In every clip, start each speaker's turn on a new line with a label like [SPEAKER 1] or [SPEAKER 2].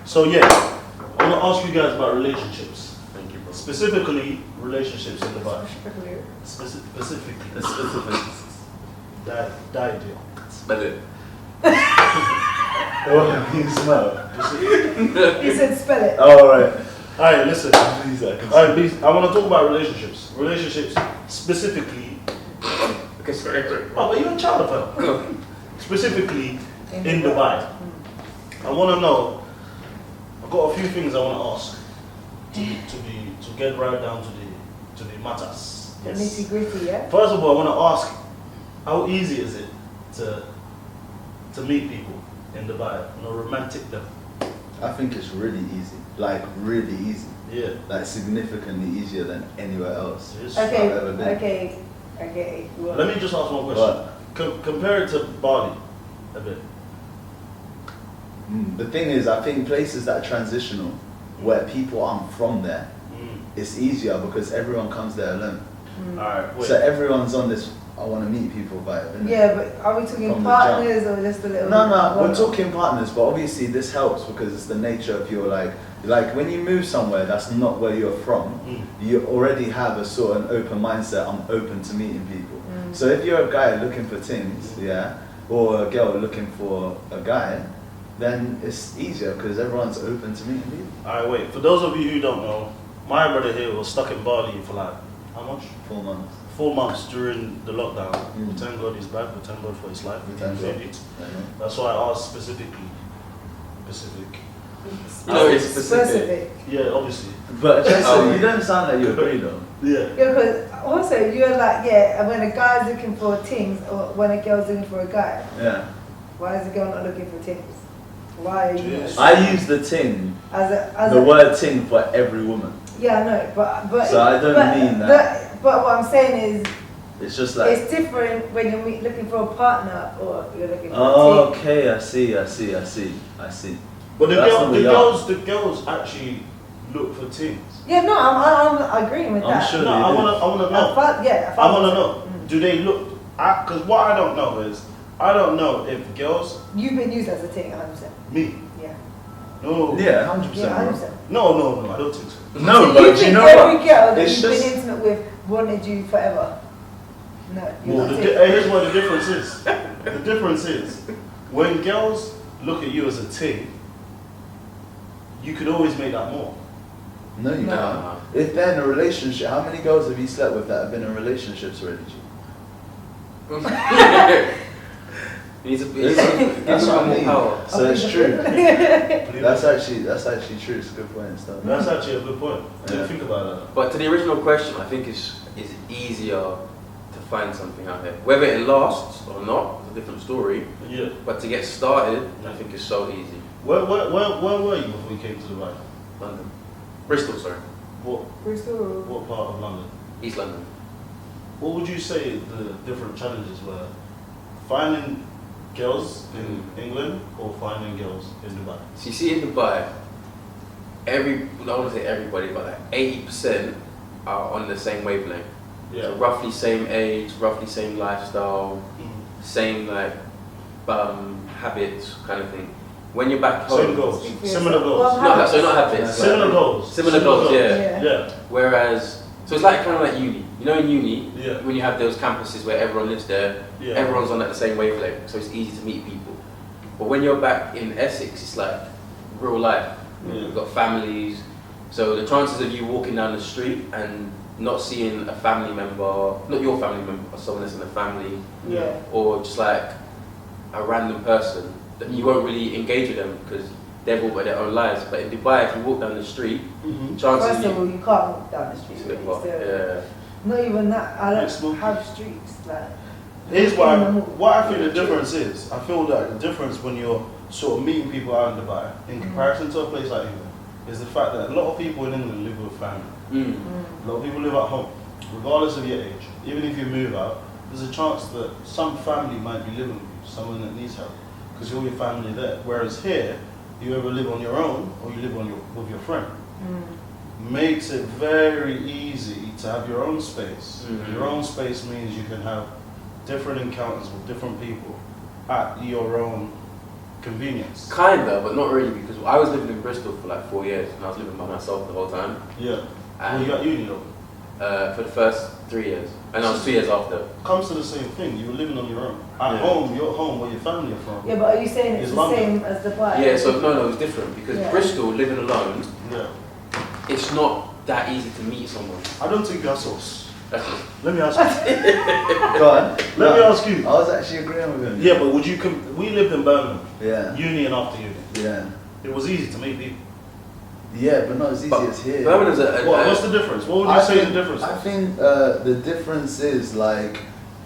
[SPEAKER 1] So yeah, I want to ask you guys about relationships.
[SPEAKER 2] Thank you, bro.
[SPEAKER 1] Specifically, relationships in Dubai. Specifically. That deal.
[SPEAKER 2] Spell it.
[SPEAKER 1] What can you smell?
[SPEAKER 3] He said spell it.
[SPEAKER 1] Oh, alright. Alright, listen. Alright, please. I want to talk about relationships. Relationships specifically.
[SPEAKER 2] Okay, sorry.
[SPEAKER 1] Oh, but you're a child of her. Specifically in Dubai. I want to know. I've got a few things I want to ask to get right down to the matters.
[SPEAKER 3] The nitty gritty, yeah?
[SPEAKER 1] First of all, I want to ask, how easy is it to meet people in Dubai, romantic them?
[SPEAKER 4] I think it's really easy, like really easy.
[SPEAKER 1] Yeah.
[SPEAKER 4] Like significantly easier than anywhere else
[SPEAKER 1] Yes.
[SPEAKER 4] I've ever been.
[SPEAKER 3] Okay. Well,
[SPEAKER 1] Let me just ask one question. Compare it to Bali a bit.
[SPEAKER 4] The thing is, I think places that are transitional, where people aren't from there, it's easier because everyone comes there alone.
[SPEAKER 1] Alright, wait.
[SPEAKER 4] So everyone's on this, I want to meet people vibe, innit?
[SPEAKER 3] yeah, but are we talking
[SPEAKER 4] From the
[SPEAKER 3] partners or just a little?
[SPEAKER 4] No, we're talking partners, but obviously this helps because it's the nature of your like when you move somewhere that's not where you're from, you already have a sort of an open mindset. I'm open to meeting people. So if you're a guy looking for things, yeah, or a girl looking for a guy, then it's easier because everyone's open to meeting people.
[SPEAKER 1] Alright, wait. For those of you who don't know, my brother here was stuck in Bali for like, how much?
[SPEAKER 4] 4 months.
[SPEAKER 1] 4 months during the lockdown. We thank God he's back. We thank God for his life.
[SPEAKER 4] We thank God.
[SPEAKER 1] That's why I asked specifically.
[SPEAKER 2] No, it's specific.
[SPEAKER 1] Yeah, obviously.
[SPEAKER 4] But Achasah, you don't sound like you agree though.
[SPEAKER 1] Yeah.
[SPEAKER 3] Yeah, because also you're like, yeah, when a guy's looking for things or when a girl's looking for a guy,
[SPEAKER 4] Yeah.
[SPEAKER 3] why is the girl not looking for things? Why are you?
[SPEAKER 1] Yes.
[SPEAKER 4] I use the ting,
[SPEAKER 3] As
[SPEAKER 4] the word ting for every woman.
[SPEAKER 3] Yeah, I know, but
[SPEAKER 4] So I don't mean that.
[SPEAKER 3] But what I'm saying is,
[SPEAKER 4] It's just like.
[SPEAKER 3] it's different when you're looking for a partner or you're looking for
[SPEAKER 4] Oh,
[SPEAKER 3] a team.
[SPEAKER 4] okay, I see.
[SPEAKER 1] But
[SPEAKER 4] That's not what we are.
[SPEAKER 1] the girls actually look for things.
[SPEAKER 3] Yeah, no, I'm agreeing with
[SPEAKER 4] I'm
[SPEAKER 3] that.
[SPEAKER 4] sure
[SPEAKER 1] No,
[SPEAKER 4] they
[SPEAKER 1] I
[SPEAKER 4] do.
[SPEAKER 1] wanna know. I wanna know. Do they look? Because what I don't know is, I don't know if girls.
[SPEAKER 3] You've been used as a thing, 100%.
[SPEAKER 1] Me.
[SPEAKER 3] Yeah.
[SPEAKER 1] No.
[SPEAKER 4] Yeah, 100%.
[SPEAKER 3] Yeah,
[SPEAKER 4] bro.
[SPEAKER 3] 100%.
[SPEAKER 1] No, I don't think so.
[SPEAKER 4] No,
[SPEAKER 3] So
[SPEAKER 4] but
[SPEAKER 3] you
[SPEAKER 4] you
[SPEAKER 3] think
[SPEAKER 4] know
[SPEAKER 3] every
[SPEAKER 4] what?
[SPEAKER 3] girl that
[SPEAKER 4] It's
[SPEAKER 3] you've
[SPEAKER 4] just.
[SPEAKER 3] been intimate with wanted you forever? No, you're
[SPEAKER 1] Well,
[SPEAKER 3] not
[SPEAKER 1] here's what the difference is. The difference is, when girls look at you as a thing, you could always make that more.
[SPEAKER 4] No, you
[SPEAKER 3] No.
[SPEAKER 4] can't. If they're in a relationship, how many girls have you slept with that have been in relationships already? G?
[SPEAKER 2] You need to be.
[SPEAKER 4] That's what I mean.
[SPEAKER 2] Power.
[SPEAKER 4] So it's true. That's actually true. It's a good point and stuff.
[SPEAKER 1] That's actually a good point. I didn't
[SPEAKER 4] Yeah.
[SPEAKER 1] think about that.
[SPEAKER 2] But to the original question, I think it's easier to find something out here. Whether it lasts or not is a different story.
[SPEAKER 1] Yeah.
[SPEAKER 2] But to get started, I think it's so easy.
[SPEAKER 1] Where were you before you came to Dubai?
[SPEAKER 2] London, Bristol, sorry,
[SPEAKER 1] What part of London?
[SPEAKER 2] East London.
[SPEAKER 1] What would you say the different challenges were? Finding girls in England or finding girls in Dubai?
[SPEAKER 2] So you see in Dubai, I don't want to say everybody, but like 80% are on the same wavelength.
[SPEAKER 1] Yeah.
[SPEAKER 2] So roughly same age, roughly same lifestyle, same like habits kind of thing. When you're back home,
[SPEAKER 1] Same goals. Similar goals.
[SPEAKER 2] no, so not habits.
[SPEAKER 1] Similar goals.
[SPEAKER 2] Similar goals,
[SPEAKER 3] Yeah.
[SPEAKER 1] Yeah.
[SPEAKER 2] Whereas, so it's like kind of like uni. You know, in uni,
[SPEAKER 1] Yeah.
[SPEAKER 2] when you have those campuses where everyone lives there,
[SPEAKER 1] Yeah.
[SPEAKER 2] everyone's on that same wavelength, so it's easy to meet people. But when you're back in Essex, it's like real life.
[SPEAKER 1] Yeah.
[SPEAKER 2] You've got families, so the chances of you walking down the street and not seeing a family member, not your family member, but someone that's in the family,
[SPEAKER 3] Yeah.
[SPEAKER 2] or just like a random person, that you won't really engage with them because they've all got their own lives. But in Dubai, if you walk down the street, chances
[SPEAKER 3] First of all, you can't walk down the street.
[SPEAKER 2] it's a bit
[SPEAKER 3] really,
[SPEAKER 2] rough.
[SPEAKER 3] so-
[SPEAKER 2] Yeah.
[SPEAKER 3] Not even that. I
[SPEAKER 1] It's
[SPEAKER 3] don't
[SPEAKER 1] smoky.
[SPEAKER 3] have streets. Like,
[SPEAKER 1] Here's what I think the difference is. I feel that the difference when you're sort of meeting people out in Dubai, in comparison to a place like England, is the fact that a lot of people in England live with family. A lot of people live at home, regardless of your age. Even if you move out, there's a chance that some family might be living with you, someone that needs help, because you're your family there. Whereas here, you either live on your own or you live with your friend. Makes it very easy to have your own space. Your own space means you can have different encounters with different people at your own convenience.
[SPEAKER 2] Kinda, but not really, because I was living in Bristol for like 4 years, and I was living by myself the whole time.
[SPEAKER 1] Yeah. Well,
[SPEAKER 2] And
[SPEAKER 1] you at uni though.
[SPEAKER 2] for the first 3 years, and I was 2 years after.
[SPEAKER 1] Comes to the same thing. You were living on your own. At
[SPEAKER 2] Yeah.
[SPEAKER 1] home, you're at home where your family are from.
[SPEAKER 3] Yeah, but are you saying it's
[SPEAKER 1] It's
[SPEAKER 3] the
[SPEAKER 1] London.
[SPEAKER 3] same as Dubai?
[SPEAKER 2] Yeah, so no, it's different because
[SPEAKER 3] Yeah.
[SPEAKER 2] Bristol, living alone,
[SPEAKER 1] Yeah.
[SPEAKER 2] it's not that easy to meet someone.
[SPEAKER 1] I don't think that's us.
[SPEAKER 2] That's just,
[SPEAKER 1] Let me ask you.
[SPEAKER 4] Go on.
[SPEAKER 1] Let me ask you.
[SPEAKER 4] I was actually agreeing with him.
[SPEAKER 1] Yeah, but would you we lived in Birmingham,
[SPEAKER 4] Yeah.
[SPEAKER 1] uni and after uni.
[SPEAKER 4] Yeah.
[SPEAKER 1] It was easy to meet people.
[SPEAKER 4] Yeah, but not as easy
[SPEAKER 2] But
[SPEAKER 4] as here.
[SPEAKER 2] Birmingham's
[SPEAKER 1] What's the difference? What would you say the difference
[SPEAKER 4] I
[SPEAKER 1] is?
[SPEAKER 4] think the difference is like,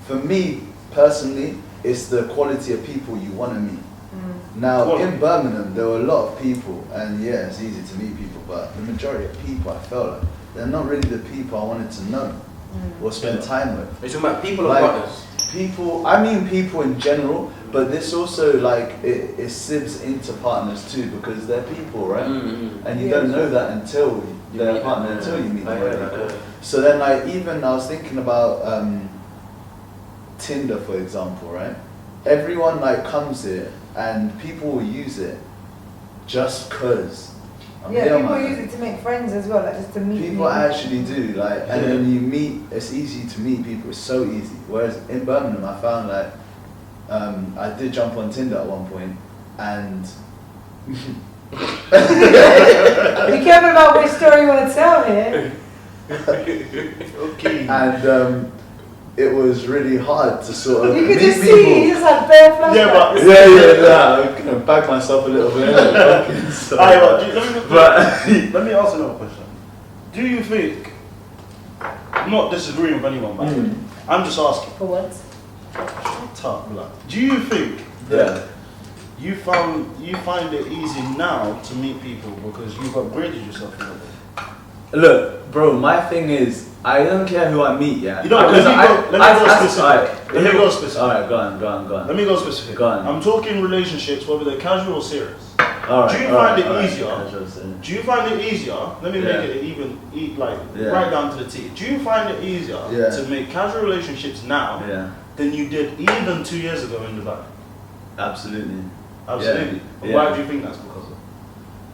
[SPEAKER 4] for me personally, it's the quality of people you want to meet. Now
[SPEAKER 1] Quality.
[SPEAKER 4] in Birmingham, there were a lot of people, and yeah, it's easy to meet people, but the majority of people, I felt like they're not really the people I wanted to know or spend
[SPEAKER 1] Yeah.
[SPEAKER 4] time with.
[SPEAKER 2] It's talking about people or
[SPEAKER 4] Like,
[SPEAKER 2] partners.
[SPEAKER 4] People, I mean people in general, but this also like it sibs into partners too because they're people, right?
[SPEAKER 2] Mm-hmm.
[SPEAKER 4] And you
[SPEAKER 3] Yeah.
[SPEAKER 4] don't know that until they're a
[SPEAKER 2] meet
[SPEAKER 4] partner,
[SPEAKER 2] them.
[SPEAKER 4] until you meet
[SPEAKER 2] I
[SPEAKER 4] them.
[SPEAKER 2] heard
[SPEAKER 4] right?
[SPEAKER 2] that, yeah.
[SPEAKER 4] So then like even I was thinking about Tinder, for example, right? Everyone like comes here and people will use it just cause. I'm
[SPEAKER 3] Yeah,
[SPEAKER 4] here,
[SPEAKER 3] people
[SPEAKER 4] man.
[SPEAKER 3] use it to make friends as well, like just to meet
[SPEAKER 4] People
[SPEAKER 3] new
[SPEAKER 4] actually do, like, and
[SPEAKER 1] Yeah.
[SPEAKER 4] then you meet, it's easy to meet people, it's so easy. Whereas in Birmingham, I found like, I did jump on Tinder at one point, and
[SPEAKER 3] Be careful about which story you want to tell here.
[SPEAKER 1] Okay.
[SPEAKER 4] and it was really hard to sort of
[SPEAKER 3] You could
[SPEAKER 4] meet
[SPEAKER 3] just
[SPEAKER 4] people.
[SPEAKER 3] see, you just had bare flashbacks.
[SPEAKER 1] Yeah, but
[SPEAKER 4] Yeah, I'm gonna back myself a little bit. Okay, so-
[SPEAKER 1] Alright, but
[SPEAKER 4] But
[SPEAKER 1] let me ask another question. Do you think, I'm not disagreeing with anyone, but I'm just asking.
[SPEAKER 3] For what?
[SPEAKER 1] Shut up, blood. Do you think
[SPEAKER 4] yeah,
[SPEAKER 1] you find it easy now to meet people because you've upgraded yourself a little bit?
[SPEAKER 4] look, bro, my thing is, I don't care who I meet, yeah.
[SPEAKER 1] You don't.
[SPEAKER 4] Because
[SPEAKER 1] Let me go specific.
[SPEAKER 4] alright,
[SPEAKER 1] Let me go specific.
[SPEAKER 4] Alright, go on.
[SPEAKER 1] Let me go specific.
[SPEAKER 4] Go on.
[SPEAKER 1] I'm talking relationships, whether they're casual or serious.
[SPEAKER 4] Alright,
[SPEAKER 1] Do you
[SPEAKER 4] alright,
[SPEAKER 1] find it
[SPEAKER 4] alright,
[SPEAKER 1] easier?
[SPEAKER 4] casual,
[SPEAKER 1] Do you find it easier? Let me
[SPEAKER 4] Yeah.
[SPEAKER 1] make it even
[SPEAKER 4] Yeah.
[SPEAKER 1] right down to the T. Do you find it easier
[SPEAKER 4] Yeah.
[SPEAKER 1] to make casual relationships now
[SPEAKER 4] yeah,
[SPEAKER 1] than you did even 2 years ago in Dubai?
[SPEAKER 4] absolutely.
[SPEAKER 1] Absolutely.
[SPEAKER 4] Yeah.
[SPEAKER 1] Why do you think that's because of?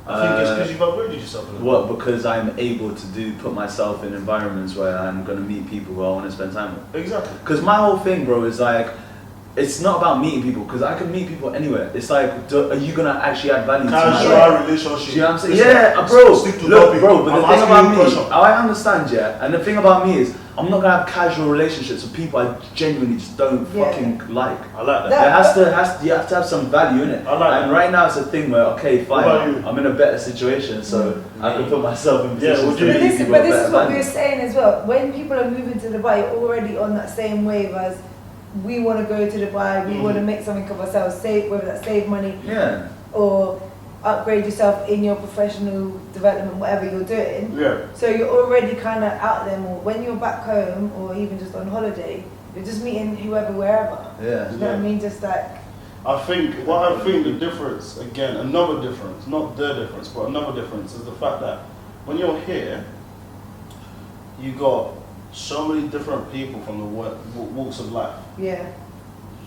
[SPEAKER 1] I think it's because you've upgraded yourself a little.
[SPEAKER 4] What? Because I'm able to put myself in environments where I'm gonna meet people who I want to spend time with.
[SPEAKER 1] Exactly.
[SPEAKER 4] Because my whole thing, bro, is like, it's not about meeting people. Because I can meet people anywhere. It's like, are you gonna actually add value to my life?
[SPEAKER 1] Casual relationship.
[SPEAKER 4] Do you know what I'm saying?
[SPEAKER 1] Listen,
[SPEAKER 4] Yeah, bro.
[SPEAKER 1] stick to
[SPEAKER 4] Look,
[SPEAKER 1] topic.
[SPEAKER 4] bro. But
[SPEAKER 1] I'm
[SPEAKER 4] the thing
[SPEAKER 1] asking
[SPEAKER 4] about
[SPEAKER 1] you a
[SPEAKER 4] me,
[SPEAKER 1] question.
[SPEAKER 4] I understand, yeah. And the thing about me is, I'm not gonna have casual relationships with people I genuinely just don't
[SPEAKER 3] Yeah.
[SPEAKER 4] fucking like.
[SPEAKER 1] I like that.
[SPEAKER 3] That-
[SPEAKER 4] You have to have some value in it.
[SPEAKER 1] I like
[SPEAKER 4] and
[SPEAKER 1] that.
[SPEAKER 4] right now it's a thing where, okay,
[SPEAKER 1] What about
[SPEAKER 4] fine,
[SPEAKER 1] you?
[SPEAKER 4] I'm in a better situation, so I can put myself in
[SPEAKER 1] Yeah,
[SPEAKER 4] positions
[SPEAKER 1] would
[SPEAKER 4] to
[SPEAKER 1] you-
[SPEAKER 3] But
[SPEAKER 4] meet
[SPEAKER 3] this,
[SPEAKER 4] people
[SPEAKER 3] but
[SPEAKER 4] with
[SPEAKER 3] this
[SPEAKER 4] better
[SPEAKER 3] is what we
[SPEAKER 4] value.
[SPEAKER 3] were saying as well. When people are moving to Dubai, you're already on that same wave as we want to go to Dubai, we want to make something of ourselves, save, whether that's save money
[SPEAKER 4] Yeah.
[SPEAKER 3] or upgrade yourself in your professional development, whatever you're doing.
[SPEAKER 1] Yeah.
[SPEAKER 3] So you're already kind of out there more. When you're back home or even just on holiday, you're just meeting whoever, wherever.
[SPEAKER 4] Yeah.
[SPEAKER 3] You know what I mean? Just like,
[SPEAKER 1] I think the difference, again, another difference, not the difference, but another difference is the fact that when you're here, you got so many different people from the walks of life.
[SPEAKER 3] yeah.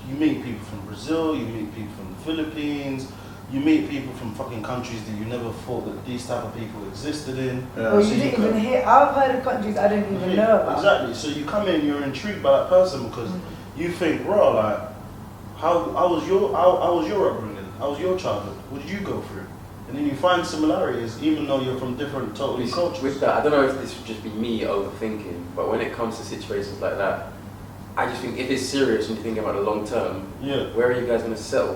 [SPEAKER 1] You meet people from Brazil, you meet people from the Philippines, you meet people from fucking countries that you never thought that these type of people existed in.
[SPEAKER 4] Yeah.
[SPEAKER 3] Or
[SPEAKER 1] So
[SPEAKER 3] you
[SPEAKER 1] you
[SPEAKER 3] didn't
[SPEAKER 1] can-
[SPEAKER 3] even hear. I've heard of countries I didn't even know about.
[SPEAKER 1] Exactly. So you come in, you're intrigued by that person because you think, bro, like, how was your upbringing? How was your childhood? What did you go through? And then you find similarities, even though you're from different, totally cultures.
[SPEAKER 2] With that, I don't know if this would just be me overthinking, but when it comes to situations like that, I just think if it's serious and you're thinking about the long term,
[SPEAKER 1] Yeah.
[SPEAKER 2] where are you guys going to settle?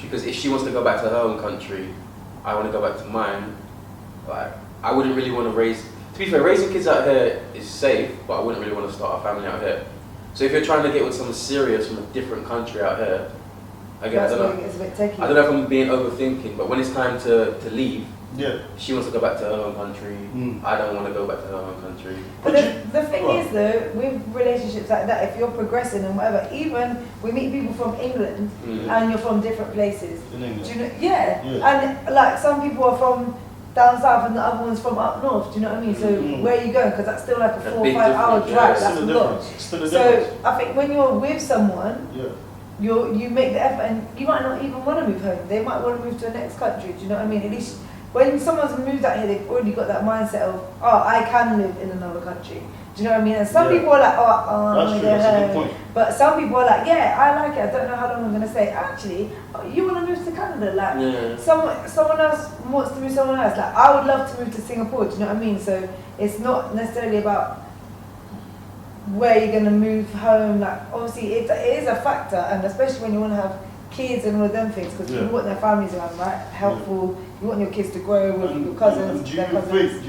[SPEAKER 2] Because if she wants to go back to her own country, I want to go back to mine. Like, I wouldn't really want to raise. To be fair, raising kids out here is safe, but I wouldn't really want to start a family out here. So if you're trying to get with someone serious from a different country out here, again,
[SPEAKER 3] That's
[SPEAKER 2] I don't
[SPEAKER 3] where
[SPEAKER 2] know.
[SPEAKER 3] it gets a bit techie.
[SPEAKER 2] I don't know if I'm being overthinking, but when it's time to leave,
[SPEAKER 1] Yeah.
[SPEAKER 2] she wants to go back to her own country.
[SPEAKER 1] Mm.
[SPEAKER 2] I don't want to go back to her own country.
[SPEAKER 3] But the thing
[SPEAKER 1] Right.
[SPEAKER 3] is though, with relationships like that, if you're progressing and whatever, even we meet people from England and you're from different places.
[SPEAKER 1] In England.
[SPEAKER 3] Do you know? Yeah.
[SPEAKER 1] Yeah.
[SPEAKER 3] And like some people are from down south and the other one's from up north. Do you know what I mean? So
[SPEAKER 1] Mm.
[SPEAKER 3] where are you going? Because that's still like a
[SPEAKER 2] A
[SPEAKER 3] 4 or
[SPEAKER 2] big
[SPEAKER 3] 5 hour
[SPEAKER 2] difference, yeah,
[SPEAKER 3] drive.
[SPEAKER 1] It's
[SPEAKER 3] That's
[SPEAKER 1] still
[SPEAKER 3] a
[SPEAKER 1] a
[SPEAKER 3] lot.
[SPEAKER 1] difference. It's still a
[SPEAKER 3] So
[SPEAKER 1] difference.
[SPEAKER 3] I think when you're with someone,
[SPEAKER 1] Yeah.
[SPEAKER 3] you make the effort, and you might not even want to move home. They might want to move to the next country. Do you know what I mean? At least when someone's moved out here, they've already got that mindset of, oh, I can live in another country. Do you know what I mean? And some people are like,
[SPEAKER 1] that's true. That's a good point.
[SPEAKER 3] But some people are like, yeah, I like it. I don't know how long I'm gonna stay. Actually, you want to move to Canada? Like, someone else wants to move somewhere else. Like, I would love to move to Singapore. Do you know what I mean? So it's not necessarily about where you're gonna move home. Like, obviously, it is a factor, and especially when you want to have kids and all of them things, because you want their families around, right? Helpful. You want your kids to grow with your cousins.
[SPEAKER 1] And do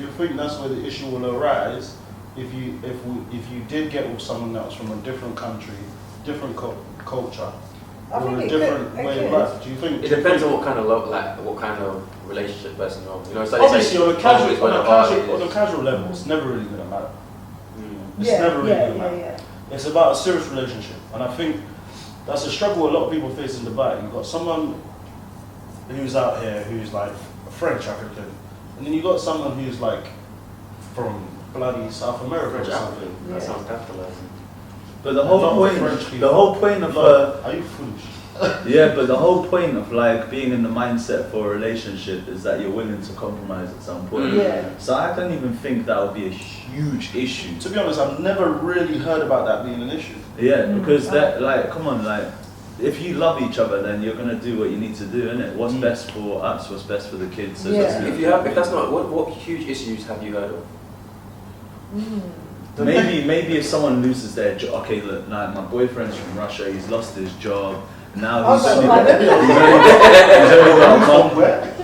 [SPEAKER 1] you think that's where the issue will arise? If you did get with someone else from a different country, different culture, or a different way of life, do you think?
[SPEAKER 2] It depends on what kind of love, like what kind of relationship person you're on. You know, it's like
[SPEAKER 1] obviously on a casual level, it's never really gonna matter. It's never really gonna matter. It's about a serious relationship, and I think that's a struggle a lot of people face in Dubai. You've got someone who's out here who's like French African, and then you got someone who's like from bloody South America or something.
[SPEAKER 2] That sounds capitalizing.
[SPEAKER 4] But the whole point of
[SPEAKER 1] are you foolish?
[SPEAKER 4] Yeah, but the whole point of like being in the mindset for a relationship is that you're willing to compromise at some point. So I don't even think that would be a huge issue.
[SPEAKER 1] To be honest, I've never really heard about that being an issue.
[SPEAKER 4] Yeah, because that, like, come on, like, if you love each other, then you're gonna do what you need to do, innit? What's best for us? What's best for the kids? So
[SPEAKER 2] if that's not, what huge issues have you heard of?
[SPEAKER 4] Maybe if someone loses their job. Okay, look, like my boyfriend's from Russia. He's lost his job. Now he's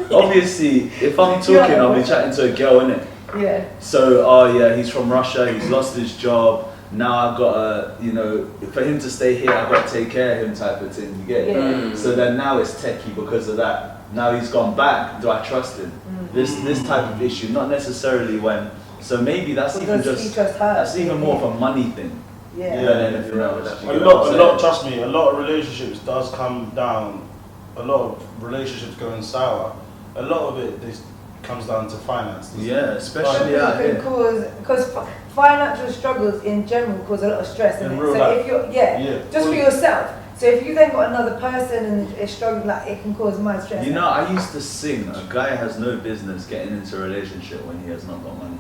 [SPEAKER 4] obviously, if I'm talking, I'll be chatting to a girl, innit?
[SPEAKER 3] Yeah.
[SPEAKER 4] So, he's from Russia. He's lost his job. Now I've got to, for him to stay here, I've got to take care of him, type of thing. You get it? So then now it's techie because of that. Now he's gone back. Do I trust him? This type of issue, not necessarily when. So maybe that's even more of a money thing. Than anything else.
[SPEAKER 1] Trust me, a lot of relationships does come down. A lot of relationships going sour. A lot of it comes down to finance.
[SPEAKER 4] Especially out here.
[SPEAKER 3] Because financial struggles in general cause a lot of stress.
[SPEAKER 1] In
[SPEAKER 3] it?
[SPEAKER 1] real
[SPEAKER 3] So
[SPEAKER 1] life.
[SPEAKER 3] if you're just for yourself. So if you then got another person and it's struggling, like it can cause my stress.
[SPEAKER 4] You know, I used to sing. A guy has no business getting into a relationship when he has not got money.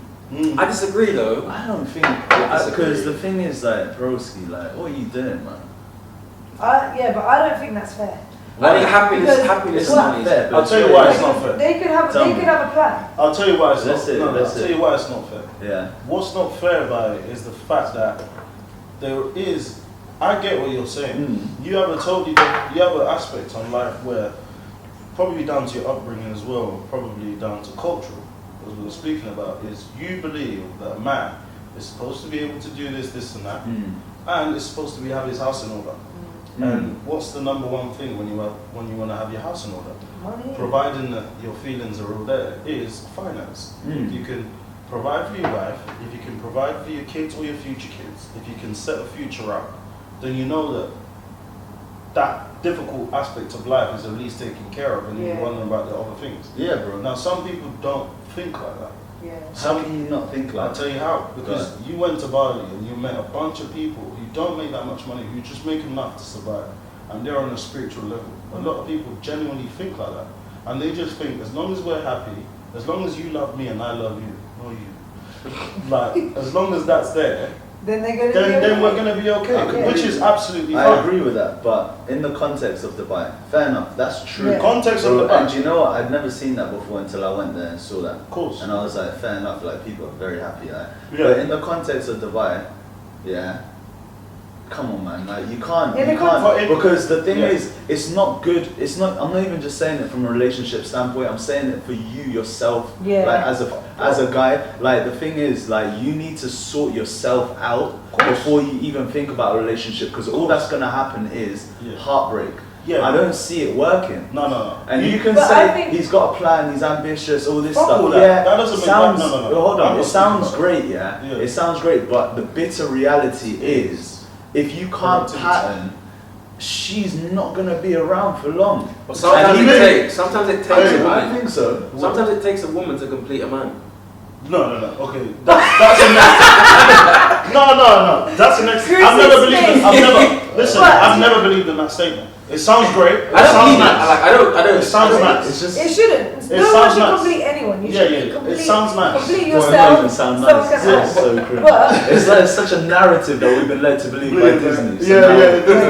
[SPEAKER 2] I disagree though.
[SPEAKER 4] I don't think because the thing is like, broski, like, what are you doing, man?
[SPEAKER 3] But I don't think that's fair.
[SPEAKER 2] I think happiness
[SPEAKER 4] is not fair.
[SPEAKER 1] I'll tell you why it's not fair.
[SPEAKER 3] They could have a plan.
[SPEAKER 1] I'll tell you why it's
[SPEAKER 4] I'll tell
[SPEAKER 1] you why it's not fair.
[SPEAKER 4] Yeah.
[SPEAKER 1] What's not fair about it is the fact that there is. I get what you're saying. You have an aspect on life where, probably down to your upbringing as well, probably down to cultural, as we were speaking about, is you believe that a man is supposed to be able to do this, this and that, and is supposed to have his house in order. And what's the number one thing when you want to have your house in order?
[SPEAKER 3] Money.
[SPEAKER 1] Providing that your feelings are all there is finance. If you can provide for your wife, if you can provide for your kids or your future kids, if you can set a future up, then you know that difficult aspect of life is at least taken care of, and you're wondering about the other things.
[SPEAKER 4] Yeah, bro.
[SPEAKER 1] Now, some people don't think like that.
[SPEAKER 4] How can you not think like that?
[SPEAKER 1] I'll tell you how. Because you went to Bali and you met a bunch of people who don't make that much money, who just make enough to survive, and they're on a spiritual level. A lot of people genuinely think like that, and they just think, as long as we're happy, as long as you love me and I love you, no you, like as long as that's there,
[SPEAKER 3] then
[SPEAKER 1] we're gonna be okay, which is absolutely fine.
[SPEAKER 4] I agree with that, but in the context of Dubai, fair enough, that's true.
[SPEAKER 1] The context of Dubai.
[SPEAKER 4] And you know what? I'd never seen that before until I went there and saw that.
[SPEAKER 1] Of course.
[SPEAKER 4] And I was like, fair enough. Like people are very happy. But in the context of Dubai, come on, man. Like you can't because the thing is, it's not good. It's not. I'm not even just saying it from a relationship standpoint. I'm saying it for you yourself. Like as a guy, like the thing is, like you need to sort yourself out before you even think about a relationship, because all that's gonna happen is heartbreak. I don't see it working.
[SPEAKER 1] No.
[SPEAKER 4] And you can say he's got a plan, he's ambitious, all this stuff.
[SPEAKER 1] All that doesn't
[SPEAKER 4] sounds,
[SPEAKER 1] no.
[SPEAKER 4] Hold on, it sounds great, it sounds great, but the bitter reality is, if you can't pattern, she's not gonna be around for long.
[SPEAKER 2] But sometimes it takes.
[SPEAKER 4] I think so.
[SPEAKER 2] Sometimes it takes a woman to complete a man.
[SPEAKER 1] No. Okay, that's the next. No. That's the next. I've never believed it. I've never believed in that statement. It sounds great.
[SPEAKER 2] I don't believe it. Like, I don't.
[SPEAKER 1] It sounds nice.
[SPEAKER 4] It's just.
[SPEAKER 3] It shouldn't.
[SPEAKER 1] It
[SPEAKER 3] No one
[SPEAKER 1] sounds
[SPEAKER 3] should
[SPEAKER 1] nice.
[SPEAKER 3] complete anyone. You
[SPEAKER 1] Yeah,
[SPEAKER 3] should
[SPEAKER 1] yeah.
[SPEAKER 3] complete,
[SPEAKER 1] It sounds nice.
[SPEAKER 3] Complete
[SPEAKER 4] Well, it
[SPEAKER 3] yourself.
[SPEAKER 4] doesn't sound
[SPEAKER 3] someone
[SPEAKER 4] nice.
[SPEAKER 3] can
[SPEAKER 4] It's
[SPEAKER 3] add.
[SPEAKER 4] so cringe.
[SPEAKER 3] But
[SPEAKER 4] It's like such a narrative that we've been led to believe by Disney. So now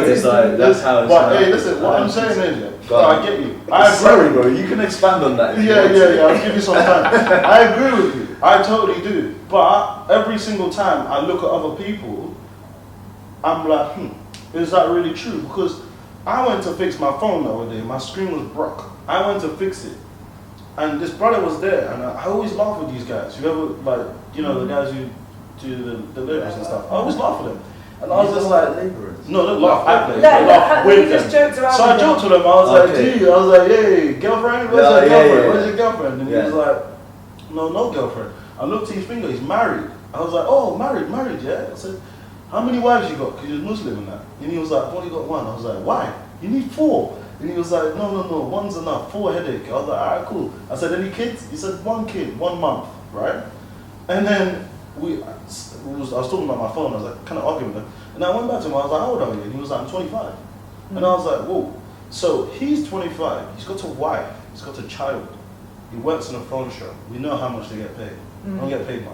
[SPEAKER 4] it's like that's how it's.
[SPEAKER 1] But hey, listen, what I'm saying is,
[SPEAKER 4] Go on.
[SPEAKER 1] I get you. I agree.
[SPEAKER 4] Sorry, bro. You can expand on that. If you want to.
[SPEAKER 1] Yeah. I'll give you some time. I agree with you. I totally do. But every single time I look at other people, I'm like, is that really true? Because I went to fix my phone the other day. My screen was broke. I went to fix it, and this brother was there. And I always laugh with these guys. Whoever, like, the guys who do the deliveries and stuff. I always laugh with them. And I was just like,
[SPEAKER 4] laborers.
[SPEAKER 1] no, don't laugh at them.
[SPEAKER 3] Like,
[SPEAKER 1] Laugh
[SPEAKER 3] you
[SPEAKER 1] with
[SPEAKER 3] just
[SPEAKER 1] them.
[SPEAKER 3] joked around
[SPEAKER 1] So I
[SPEAKER 3] with
[SPEAKER 1] joked
[SPEAKER 3] them.
[SPEAKER 1] with him. I was like,
[SPEAKER 4] Okay.
[SPEAKER 1] gee, I was like, hey, girlfriend, where's
[SPEAKER 4] Yeah,
[SPEAKER 1] your girlfriend?
[SPEAKER 4] yeah.
[SPEAKER 1] Where's your girlfriend? And
[SPEAKER 4] Yeah.
[SPEAKER 1] he was like, no girlfriend. I looked at his finger, he's married. I was like, oh, married, yeah? I said, how many wives you got? Because you're Muslim and that. And he was like, I've only got one. I was like, why? You need 4. And he was like, no, one's enough, 4 headache. I was like, alright, cool. I said, any kids? He said, 1 kid, 1 month, right? And then I was talking about my phone, I was like, kind of arguing with him. And I went back to him, I was like, how old are you? And he was like, I'm 25. And I was like, whoa. So he's 25, he's got a wife, he's got a child. He works in a phone shop. We know how much they get paid. They don't get paid much.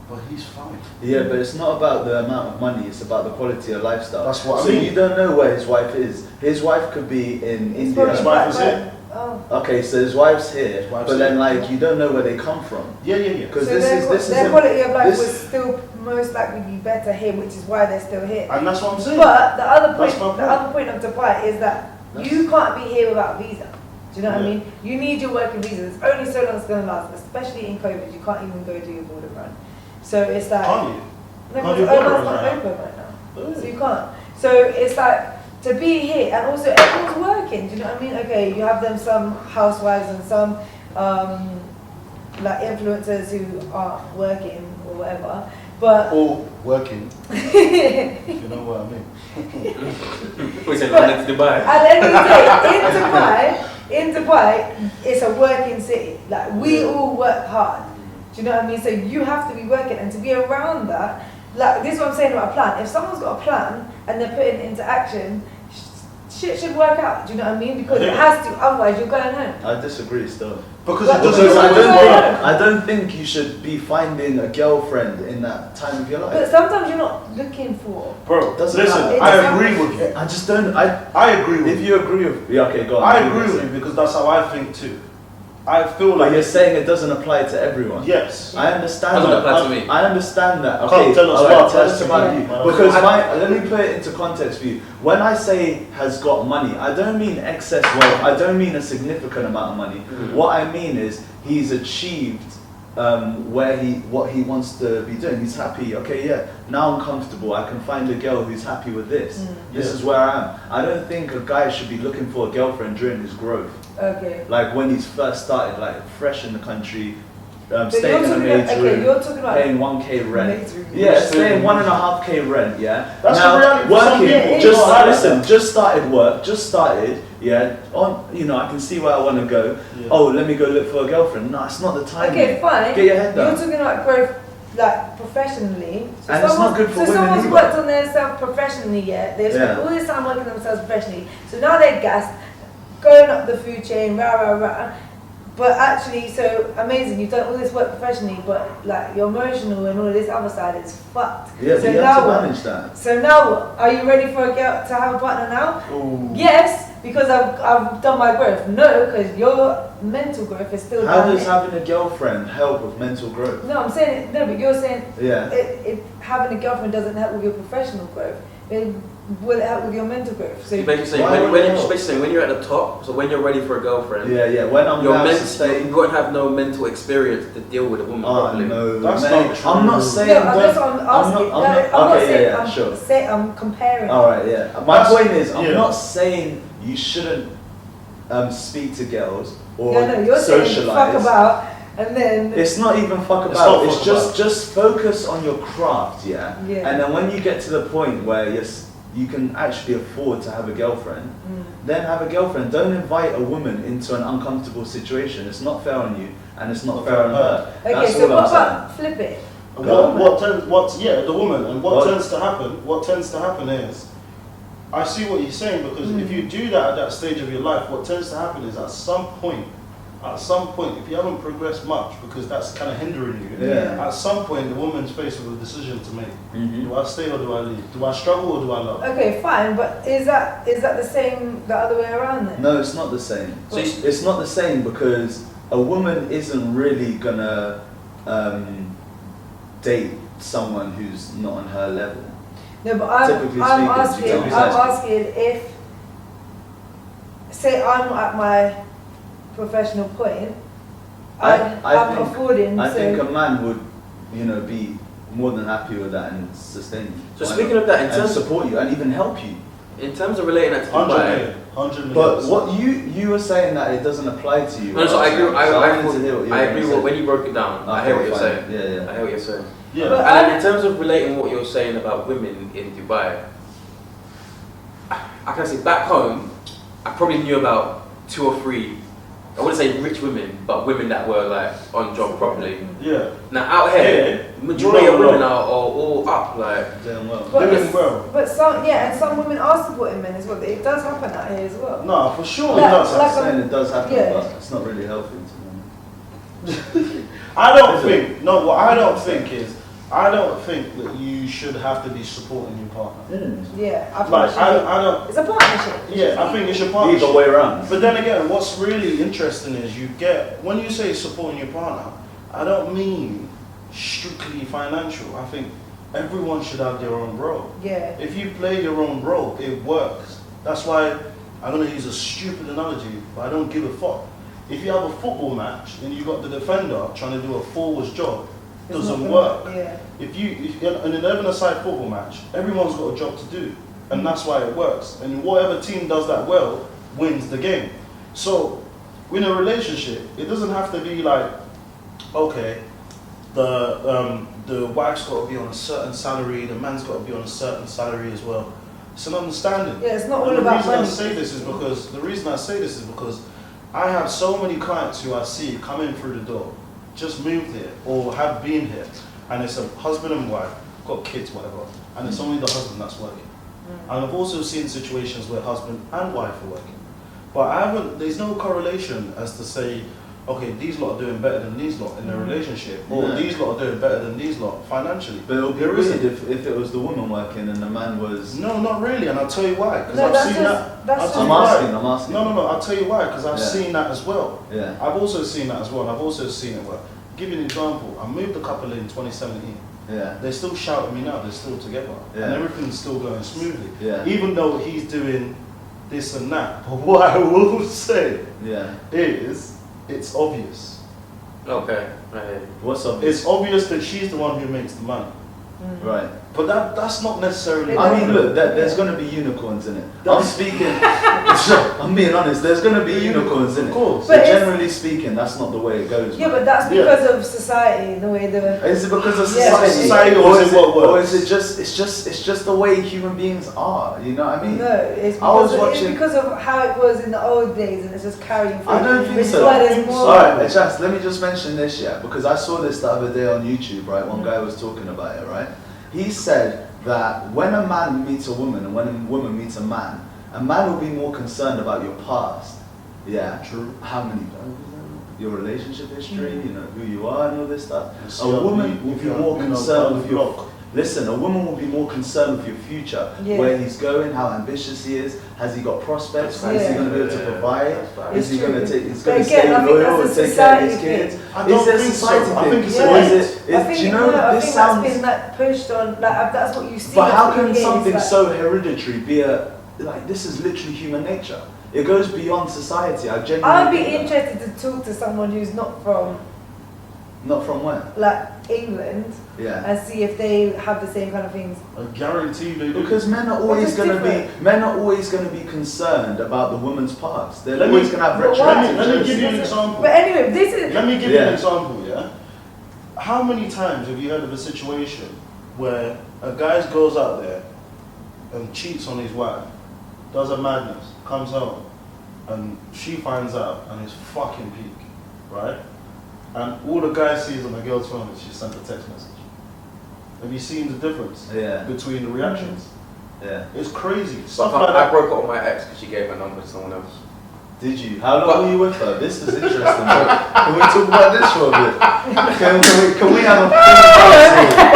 [SPEAKER 1] But he's fine.
[SPEAKER 4] Yeah, but it's not about the amount of money, it's about the quality of lifestyle.
[SPEAKER 1] That's what I
[SPEAKER 4] so
[SPEAKER 1] mean.
[SPEAKER 4] you don't know where his wife is. His wife could be in
[SPEAKER 3] It's
[SPEAKER 4] India.
[SPEAKER 3] probably
[SPEAKER 1] His wife is
[SPEAKER 3] quite-
[SPEAKER 1] here?
[SPEAKER 3] Oh.
[SPEAKER 4] Okay, so his wife's here,
[SPEAKER 1] His wife's
[SPEAKER 4] but then
[SPEAKER 1] here.
[SPEAKER 4] like you don't know where they come from.
[SPEAKER 1] Yeah.
[SPEAKER 4] Because
[SPEAKER 3] So
[SPEAKER 4] this
[SPEAKER 3] their
[SPEAKER 4] is
[SPEAKER 3] quality of life
[SPEAKER 4] this-
[SPEAKER 3] would still most likely be better here, which is why they're still here.
[SPEAKER 1] And that's what I'm saying.
[SPEAKER 3] But the other
[SPEAKER 1] That's
[SPEAKER 3] point,
[SPEAKER 1] my point.
[SPEAKER 3] the other point of the point is that you can't be here without a visa. Do you know what I
[SPEAKER 1] Yeah.
[SPEAKER 3] mean? You need your working visa. It's only so long it's going to last, especially in COVID. You can't even go do your border run. So it's like
[SPEAKER 1] Can't you?
[SPEAKER 3] no,
[SPEAKER 1] Can't
[SPEAKER 3] because
[SPEAKER 1] do border
[SPEAKER 3] Oman's
[SPEAKER 1] runs
[SPEAKER 3] not
[SPEAKER 1] right
[SPEAKER 3] open right now.
[SPEAKER 1] Oh.
[SPEAKER 3] So you can't. So it's like to be here, and also everyone's working. Do you know what I mean? Okay, you have them some housewives and some like influencers who aren't working or whatever. But
[SPEAKER 1] All working, if you know what I mean.
[SPEAKER 2] We said London to Dubai.
[SPEAKER 3] at the end of the day, in Dubai, it's a working city. Like we all work hard. Do you know what I mean? So you have to be working, and to be around that, like this is what I'm saying about a plan. If someone's got a plan and they're putting it into action, shit should work out. Do you know what I mean? Because it has to. Otherwise, you're going home.
[SPEAKER 4] I disagree still.
[SPEAKER 1] Because
[SPEAKER 3] But-
[SPEAKER 1] it doesn't
[SPEAKER 4] Because
[SPEAKER 1] always work.
[SPEAKER 4] I don't think you should be finding a girlfriend in that time of your
[SPEAKER 3] But
[SPEAKER 4] life.
[SPEAKER 3] sometimes you're not looking for.
[SPEAKER 1] Bro,
[SPEAKER 4] Doesn't
[SPEAKER 1] listen,
[SPEAKER 4] matter.
[SPEAKER 1] I
[SPEAKER 3] It's
[SPEAKER 1] agree with you.
[SPEAKER 4] I just don't.
[SPEAKER 1] I agree with
[SPEAKER 4] If
[SPEAKER 1] you.
[SPEAKER 4] you agree with, yeah, okay, go on.
[SPEAKER 1] I agree with you because that's how I think too. I feel
[SPEAKER 4] But
[SPEAKER 1] like
[SPEAKER 4] you're saying it doesn't apply to everyone.
[SPEAKER 1] yes.
[SPEAKER 4] I understand
[SPEAKER 2] Doesn't
[SPEAKER 4] that.
[SPEAKER 2] apply to me.
[SPEAKER 4] I understand that.
[SPEAKER 1] Can't
[SPEAKER 4] Okay,
[SPEAKER 1] tell us
[SPEAKER 4] alright,
[SPEAKER 1] what
[SPEAKER 4] tell
[SPEAKER 1] applies
[SPEAKER 4] us
[SPEAKER 1] to
[SPEAKER 4] about
[SPEAKER 1] you.
[SPEAKER 4] you.
[SPEAKER 1] Man.
[SPEAKER 4] Because
[SPEAKER 2] I-
[SPEAKER 4] let me put it into context for you. When I say has got money, I don't mean excess wealth. I don't mean a significant amount of money. What I mean is he's achieved what he wants to be doing. He's happy. Okay, yeah. Now I'm comfortable. I can find a girl who's happy with this. This
[SPEAKER 1] Yeah.
[SPEAKER 4] is where I am. I don't think a guy should be looking for a girlfriend during his growth.
[SPEAKER 3] Okay.
[SPEAKER 4] Like when he's first started, like fresh in the country,
[SPEAKER 3] But
[SPEAKER 4] staying in a maid's room,
[SPEAKER 3] you're talking about
[SPEAKER 4] paying 1K rent.
[SPEAKER 3] maid's room.
[SPEAKER 4] Yeah, staying 1.5K rent. Yeah.
[SPEAKER 1] That's
[SPEAKER 4] now,
[SPEAKER 1] the reality for some
[SPEAKER 4] working.
[SPEAKER 1] people.
[SPEAKER 4] Just
[SPEAKER 1] Yeah.
[SPEAKER 4] listen. Just started work. Just started. Yeah. On. I can see where I want to go.
[SPEAKER 1] Yeah.
[SPEAKER 4] Oh, let me go look for a girlfriend. No, it's not the time.
[SPEAKER 3] Okay,
[SPEAKER 4] mate.
[SPEAKER 3] fine.
[SPEAKER 4] Get your head
[SPEAKER 3] You're
[SPEAKER 4] down.
[SPEAKER 3] talking about growth, like professionally. So
[SPEAKER 4] And it's not
[SPEAKER 3] someone's-
[SPEAKER 4] good for
[SPEAKER 3] so
[SPEAKER 4] women
[SPEAKER 3] someone's
[SPEAKER 4] either.
[SPEAKER 3] worked on themselves professionally, yeah. They've spent
[SPEAKER 4] Yeah.
[SPEAKER 3] all this time working on themselves professionally. So now they're gassed, going up the food chain, rah rah rah. But actually, so amazing, you've done all this work professionally, but like your emotional and all this other side is fucked.
[SPEAKER 4] Yeah,
[SPEAKER 3] so
[SPEAKER 4] but you
[SPEAKER 3] now
[SPEAKER 4] have to
[SPEAKER 3] what?
[SPEAKER 4] manage that.
[SPEAKER 3] So now what? Are you ready for a girl to have a partner now?
[SPEAKER 1] Ooh.
[SPEAKER 3] Yes, because I've done my growth. No, because your mental growth is still
[SPEAKER 4] How
[SPEAKER 3] down
[SPEAKER 4] does
[SPEAKER 3] there.
[SPEAKER 4] having a girlfriend help with mental growth?
[SPEAKER 3] No, I'm saying it. No, but you're saying
[SPEAKER 4] Yeah.
[SPEAKER 3] having a girlfriend doesn't help with your professional growth. It will help with your mental growth. So
[SPEAKER 2] You're basically saying
[SPEAKER 4] Why would it help?
[SPEAKER 2] when you're at the top, so when you're ready for a girlfriend,
[SPEAKER 4] Yeah. When I'm
[SPEAKER 2] your
[SPEAKER 4] now
[SPEAKER 2] men-
[SPEAKER 4] to stay.
[SPEAKER 2] you won't have no mental experience to deal with a woman
[SPEAKER 4] Oh
[SPEAKER 2] properly.
[SPEAKER 4] no,
[SPEAKER 1] That's
[SPEAKER 4] mate.
[SPEAKER 1] not true.
[SPEAKER 4] I'm not saying.
[SPEAKER 3] no,
[SPEAKER 4] don't-
[SPEAKER 3] that's what I'm asking.
[SPEAKER 4] I'm not okay,
[SPEAKER 3] saying.
[SPEAKER 4] yeah,
[SPEAKER 3] I'm
[SPEAKER 4] sure.
[SPEAKER 3] I'm comparing.
[SPEAKER 4] All right, yeah. My
[SPEAKER 1] That's-
[SPEAKER 4] point is, I'm
[SPEAKER 1] yeah.
[SPEAKER 4] not saying you shouldn't speak to girls or
[SPEAKER 3] Yeah, no, you're saying
[SPEAKER 4] socialize.
[SPEAKER 3] fuck about, and then
[SPEAKER 4] It's not even fuck
[SPEAKER 1] It's
[SPEAKER 4] about.
[SPEAKER 1] not
[SPEAKER 4] It's
[SPEAKER 1] fuck
[SPEAKER 4] just
[SPEAKER 1] about.
[SPEAKER 4] just focus on your craft, yeah.
[SPEAKER 3] Yeah.
[SPEAKER 4] And then when you get to the point where you can actually afford to have a girlfriend, then have a girlfriend. Don't invite a woman into an uncomfortable situation. It's not fair on you, and it's not fair on her.
[SPEAKER 3] Okay,
[SPEAKER 4] That's
[SPEAKER 3] so
[SPEAKER 4] all
[SPEAKER 3] what
[SPEAKER 4] I'm
[SPEAKER 3] about flip it?
[SPEAKER 1] The woman, and what tends to happen is, I see what you're saying, because if you do that at that stage of your life, what tends to happen is at some point, if you haven't progressed much, because that's kind of hindering you, at some point the woman's faced with a decision to make. Do I stay or do I leave? Do I struggle or do I love?
[SPEAKER 3] Okay, fine, but is that the same the other way around then?
[SPEAKER 4] No, it's not the same.
[SPEAKER 2] So
[SPEAKER 4] it's not the same because a woman isn't really gonna date someone who's not on her level.
[SPEAKER 3] No, but I'm asking if, say I'm at my professional point, I'm affording.
[SPEAKER 4] I think a man would, be more than happy with that and sustain you.
[SPEAKER 2] So speaking of that, in
[SPEAKER 4] and
[SPEAKER 2] terms
[SPEAKER 4] support you and even help you.
[SPEAKER 2] In terms of relating that to Dubai,
[SPEAKER 1] 100 million.
[SPEAKER 4] But what you were saying that it doesn't apply to you.
[SPEAKER 2] no, so I agree. I agree with
[SPEAKER 4] with
[SPEAKER 2] when you broke it down. I hear what you're saying.
[SPEAKER 4] Yeah.
[SPEAKER 2] I hear what you're saying.
[SPEAKER 1] Yeah.
[SPEAKER 3] But
[SPEAKER 2] And then in terms of relating what you're saying about women in Dubai, I can say back home, I probably knew about 2 or 3. I wouldn't say rich women, but women that were like on job properly.
[SPEAKER 1] Yeah.
[SPEAKER 2] Now out here, majority of women are all up like.
[SPEAKER 4] Doing well.
[SPEAKER 3] But some women are supporting men as well. It does happen out here as well.
[SPEAKER 1] No, for sure.
[SPEAKER 3] Like-
[SPEAKER 1] it does.
[SPEAKER 3] like
[SPEAKER 4] I'm saying it does happen,
[SPEAKER 3] yeah.
[SPEAKER 4] but it's not really healthy to me.
[SPEAKER 1] I don't think that you should have to be supporting your partner.
[SPEAKER 3] Yeah, I think
[SPEAKER 1] Like,
[SPEAKER 3] it should be.
[SPEAKER 1] I don't.
[SPEAKER 3] It's a partnership.
[SPEAKER 1] Yeah, I think it's your partnership.
[SPEAKER 4] Either way around.
[SPEAKER 1] But then again, what's really interesting is when you say supporting your partner, I don't mean strictly financial. I think everyone should have their own role.
[SPEAKER 3] Yeah.
[SPEAKER 1] If you play your own role, it works. That's why I'm going to use a stupid analogy, but I don't give a fuck. If you have a football match and you got the defender trying to do a forwards job, it
[SPEAKER 3] It's
[SPEAKER 1] doesn't
[SPEAKER 3] not
[SPEAKER 1] work.
[SPEAKER 3] gonna- Yeah.
[SPEAKER 1] If in an 11-a-side football match, everyone's got a job to do, and that's why it works. And whatever team does that well wins the game. So, in a relationship, it doesn't have to be like, okay, the wife's got to be on a certain salary, the man's got to be on a certain salary as well. It's an understanding.
[SPEAKER 3] Yeah, it's not all
[SPEAKER 1] And
[SPEAKER 3] about
[SPEAKER 1] the
[SPEAKER 3] money.
[SPEAKER 1] reason I say this is because I have so many clients who I see come in through the door, just moved here or have been here, and it's a husband and wife, got kids, whatever, and it's only the husband that's working. And I've also seen situations where husband and wife are working, but there's no correlation as to say, okay, these lot are doing better than these lot in their relationship, or these lot are doing better than these lot financially.
[SPEAKER 4] But it would be weird if it was the woman working and the man was.
[SPEAKER 1] No, not really, and I'll tell you why. Because
[SPEAKER 3] No,
[SPEAKER 1] I've
[SPEAKER 3] that's
[SPEAKER 1] seen
[SPEAKER 3] just-
[SPEAKER 1] that.
[SPEAKER 3] that's
[SPEAKER 1] I'll tell
[SPEAKER 3] just-
[SPEAKER 1] you why.
[SPEAKER 4] I'm asking.
[SPEAKER 1] No, I'll tell you why, because I've
[SPEAKER 4] Yeah.
[SPEAKER 1] seen that as well.
[SPEAKER 4] Yeah.
[SPEAKER 1] I've also seen that as well, and I've also seen it work. Give you an example. I moved a couple in 2017.
[SPEAKER 4] Yeah.
[SPEAKER 1] They're still shouting me now, they're still together.
[SPEAKER 4] Yeah.
[SPEAKER 1] And everything's still going smoothly.
[SPEAKER 4] Yeah.
[SPEAKER 1] Even though he's doing this and that. But what I will say
[SPEAKER 4] Yeah.
[SPEAKER 1] is, it's obvious.
[SPEAKER 2] Okay, I hear you.
[SPEAKER 4] What's obvious?
[SPEAKER 1] It's obvious that she's the one who makes the money.
[SPEAKER 4] Right.
[SPEAKER 1] But that's not necessarily...
[SPEAKER 4] I mean, look, there's going to be unicorns in it. I'm speaking. I'm being honest. There's going to be unicorns in it.
[SPEAKER 1] Of course.
[SPEAKER 4] So
[SPEAKER 3] But it's-
[SPEAKER 4] generally speaking, that's not the way it goes.
[SPEAKER 3] Yeah,
[SPEAKER 4] man.
[SPEAKER 3] but that's because of society, the way the.
[SPEAKER 4] Is it because of
[SPEAKER 3] Yeah.
[SPEAKER 4] society?
[SPEAKER 1] Society, or is it what
[SPEAKER 4] or
[SPEAKER 1] works?
[SPEAKER 4] is it it's just the way human beings are? You know what I mean?
[SPEAKER 3] No, it's
[SPEAKER 4] I was
[SPEAKER 3] because, it's
[SPEAKER 4] watching-
[SPEAKER 3] because of how it was in the old days, and it's just carrying through.
[SPEAKER 4] I don't think
[SPEAKER 3] Which
[SPEAKER 4] so.
[SPEAKER 3] is why there's more.
[SPEAKER 4] Alright, Achasah, let me just mention this, yeah, because I saw this the other day on YouTube, right? One guy was talking about it, right? He said that when a man meets a woman and when a woman meets a man will be more concerned about your past. Yeah.
[SPEAKER 1] True.
[SPEAKER 4] How many your relationship history, you know, who you are and all this stuff.
[SPEAKER 1] See,
[SPEAKER 4] A woman will be more concerned with your
[SPEAKER 1] block.
[SPEAKER 4] Listen, a woman will be more concerned with your future,
[SPEAKER 3] Yeah.
[SPEAKER 4] where he's going, how ambitious he is, has he got prospects,
[SPEAKER 3] That's
[SPEAKER 4] is he
[SPEAKER 3] right.
[SPEAKER 4] going to be able to
[SPEAKER 2] Yeah.
[SPEAKER 4] provide,
[SPEAKER 2] That's right.
[SPEAKER 4] is he
[SPEAKER 3] It's
[SPEAKER 4] going to
[SPEAKER 3] true.
[SPEAKER 4] take, he's
[SPEAKER 3] But
[SPEAKER 4] going to
[SPEAKER 3] again,
[SPEAKER 4] stay
[SPEAKER 3] I think
[SPEAKER 4] loyal,
[SPEAKER 3] that's a
[SPEAKER 4] take care of his
[SPEAKER 3] society
[SPEAKER 4] kids.
[SPEAKER 3] thing.
[SPEAKER 1] I don't
[SPEAKER 4] Is there
[SPEAKER 1] think so.
[SPEAKER 4] society
[SPEAKER 1] I
[SPEAKER 4] thing?
[SPEAKER 1] think it's
[SPEAKER 3] Yeah.
[SPEAKER 1] a
[SPEAKER 3] I think,
[SPEAKER 4] do you know,
[SPEAKER 3] I
[SPEAKER 4] this
[SPEAKER 3] think
[SPEAKER 4] sounds,
[SPEAKER 3] that's been like pushed on. Like that's what you see.
[SPEAKER 4] but how
[SPEAKER 3] that's what
[SPEAKER 4] can
[SPEAKER 3] you hear,
[SPEAKER 4] something
[SPEAKER 3] it's
[SPEAKER 4] so hereditary be like, this is literally human nature. It goes beyond society, I genuinely
[SPEAKER 3] I'd be
[SPEAKER 4] think that.
[SPEAKER 3] interested to talk to someone who's not from
[SPEAKER 4] Not from where?
[SPEAKER 3] like England
[SPEAKER 4] Yeah.
[SPEAKER 3] and see if they have the same kind of things.
[SPEAKER 1] I guarantee they do.
[SPEAKER 4] Because men are always
[SPEAKER 3] it's
[SPEAKER 4] going to
[SPEAKER 3] different.
[SPEAKER 4] be concerned about the woman's past. They're
[SPEAKER 1] Let
[SPEAKER 4] always
[SPEAKER 1] me-
[SPEAKER 4] going to have
[SPEAKER 3] but why?
[SPEAKER 4] retroactive.
[SPEAKER 1] Let me give you an
[SPEAKER 3] But
[SPEAKER 1] example.
[SPEAKER 3] anyway, this is.
[SPEAKER 1] Let me give you
[SPEAKER 4] Yeah.
[SPEAKER 1] an example, yeah? How many times have you heard of a situation where a guy goes out there, and cheats on his wife, does a madness, comes home, and she finds out and is fucking peak, right? And all the guy sees on the girl's phone is she sent a text message. Have you seen the difference between the reactions?
[SPEAKER 4] Yeah.
[SPEAKER 1] It's crazy.
[SPEAKER 2] Stuff like that. I broke up with my ex because she gave her number to someone else.
[SPEAKER 4] Did you? How long were you with her? This is interesting. Can we talk about this for a bit? Can we have a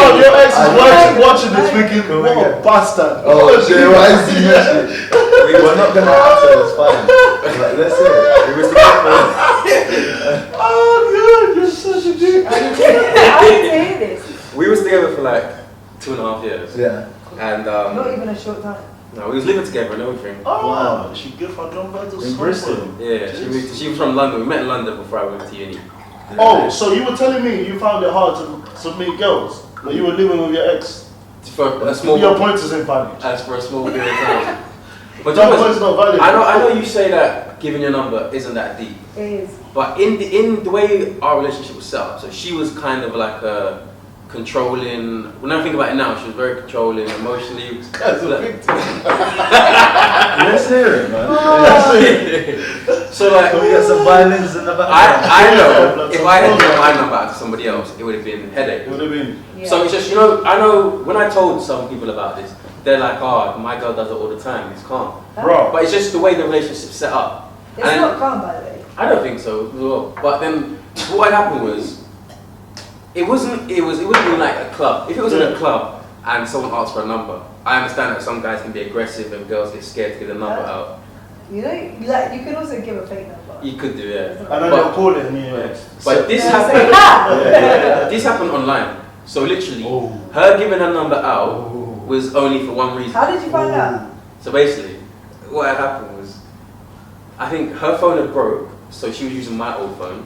[SPEAKER 1] Oh, your ex is watching this thinking, what a bastard.
[SPEAKER 4] Oh, shit, why is he mentioning? We're not going to answer this, fine. Like, let's hear it. It was the
[SPEAKER 1] Oh, God, you're such a dick.
[SPEAKER 3] I didn't hear this.
[SPEAKER 2] We was together for like 2.5 years.
[SPEAKER 4] Yeah.
[SPEAKER 2] And
[SPEAKER 3] Not even a short time.
[SPEAKER 2] no, we was living together and everything.
[SPEAKER 1] Oh,
[SPEAKER 4] Wow.
[SPEAKER 1] she give her number to
[SPEAKER 4] In Bristol.
[SPEAKER 2] Yeah, she was from London. We met in London before I went to uni.
[SPEAKER 1] Oh, so you were telling me you found it hard to meet girls when you were living with your ex?
[SPEAKER 2] For a small
[SPEAKER 1] Your point is invalid.
[SPEAKER 2] as for a small period of time. But
[SPEAKER 1] That point's not valid.
[SPEAKER 2] I know you say that giving your number isn't that deep.
[SPEAKER 3] It is.
[SPEAKER 2] But in the way our relationship was set up, so she was kind of like a controlling. When I think about it now, she was very controlling, emotionally.
[SPEAKER 1] That's a big thing.
[SPEAKER 4] Let's hear it, man.
[SPEAKER 2] So like,
[SPEAKER 4] Can we get some violins in the background?
[SPEAKER 2] I know if I had given my number out to somebody else, it would have been a headache.
[SPEAKER 1] It would have been.
[SPEAKER 3] Yeah.
[SPEAKER 2] So it's just, I know when I told some people about this, they're like, oh, my girl does it all the time. It's calm.
[SPEAKER 1] Bro.
[SPEAKER 2] But it's just the way the relationship's set up.
[SPEAKER 3] It's not calm, by the way.
[SPEAKER 2] I don't think so as well. But then what happened was, it wasn't like a club. If it was in a club and someone asked for a number, I understand that some guys can be aggressive and girls get scared to give the number out.
[SPEAKER 3] You know, like you can also give a fake number.
[SPEAKER 2] You could do, yeah.
[SPEAKER 1] And then they'll call it and you
[SPEAKER 2] But this
[SPEAKER 3] Yeah,
[SPEAKER 2] happened.
[SPEAKER 3] say, "Ah!"
[SPEAKER 2] This happened online. So literally,
[SPEAKER 1] Oh.
[SPEAKER 2] her giving her number out
[SPEAKER 1] Oh.
[SPEAKER 2] was only for one reason.
[SPEAKER 3] How did you find out?
[SPEAKER 2] So basically, what had happened was, I think her phone had broke, so she was using my old phone,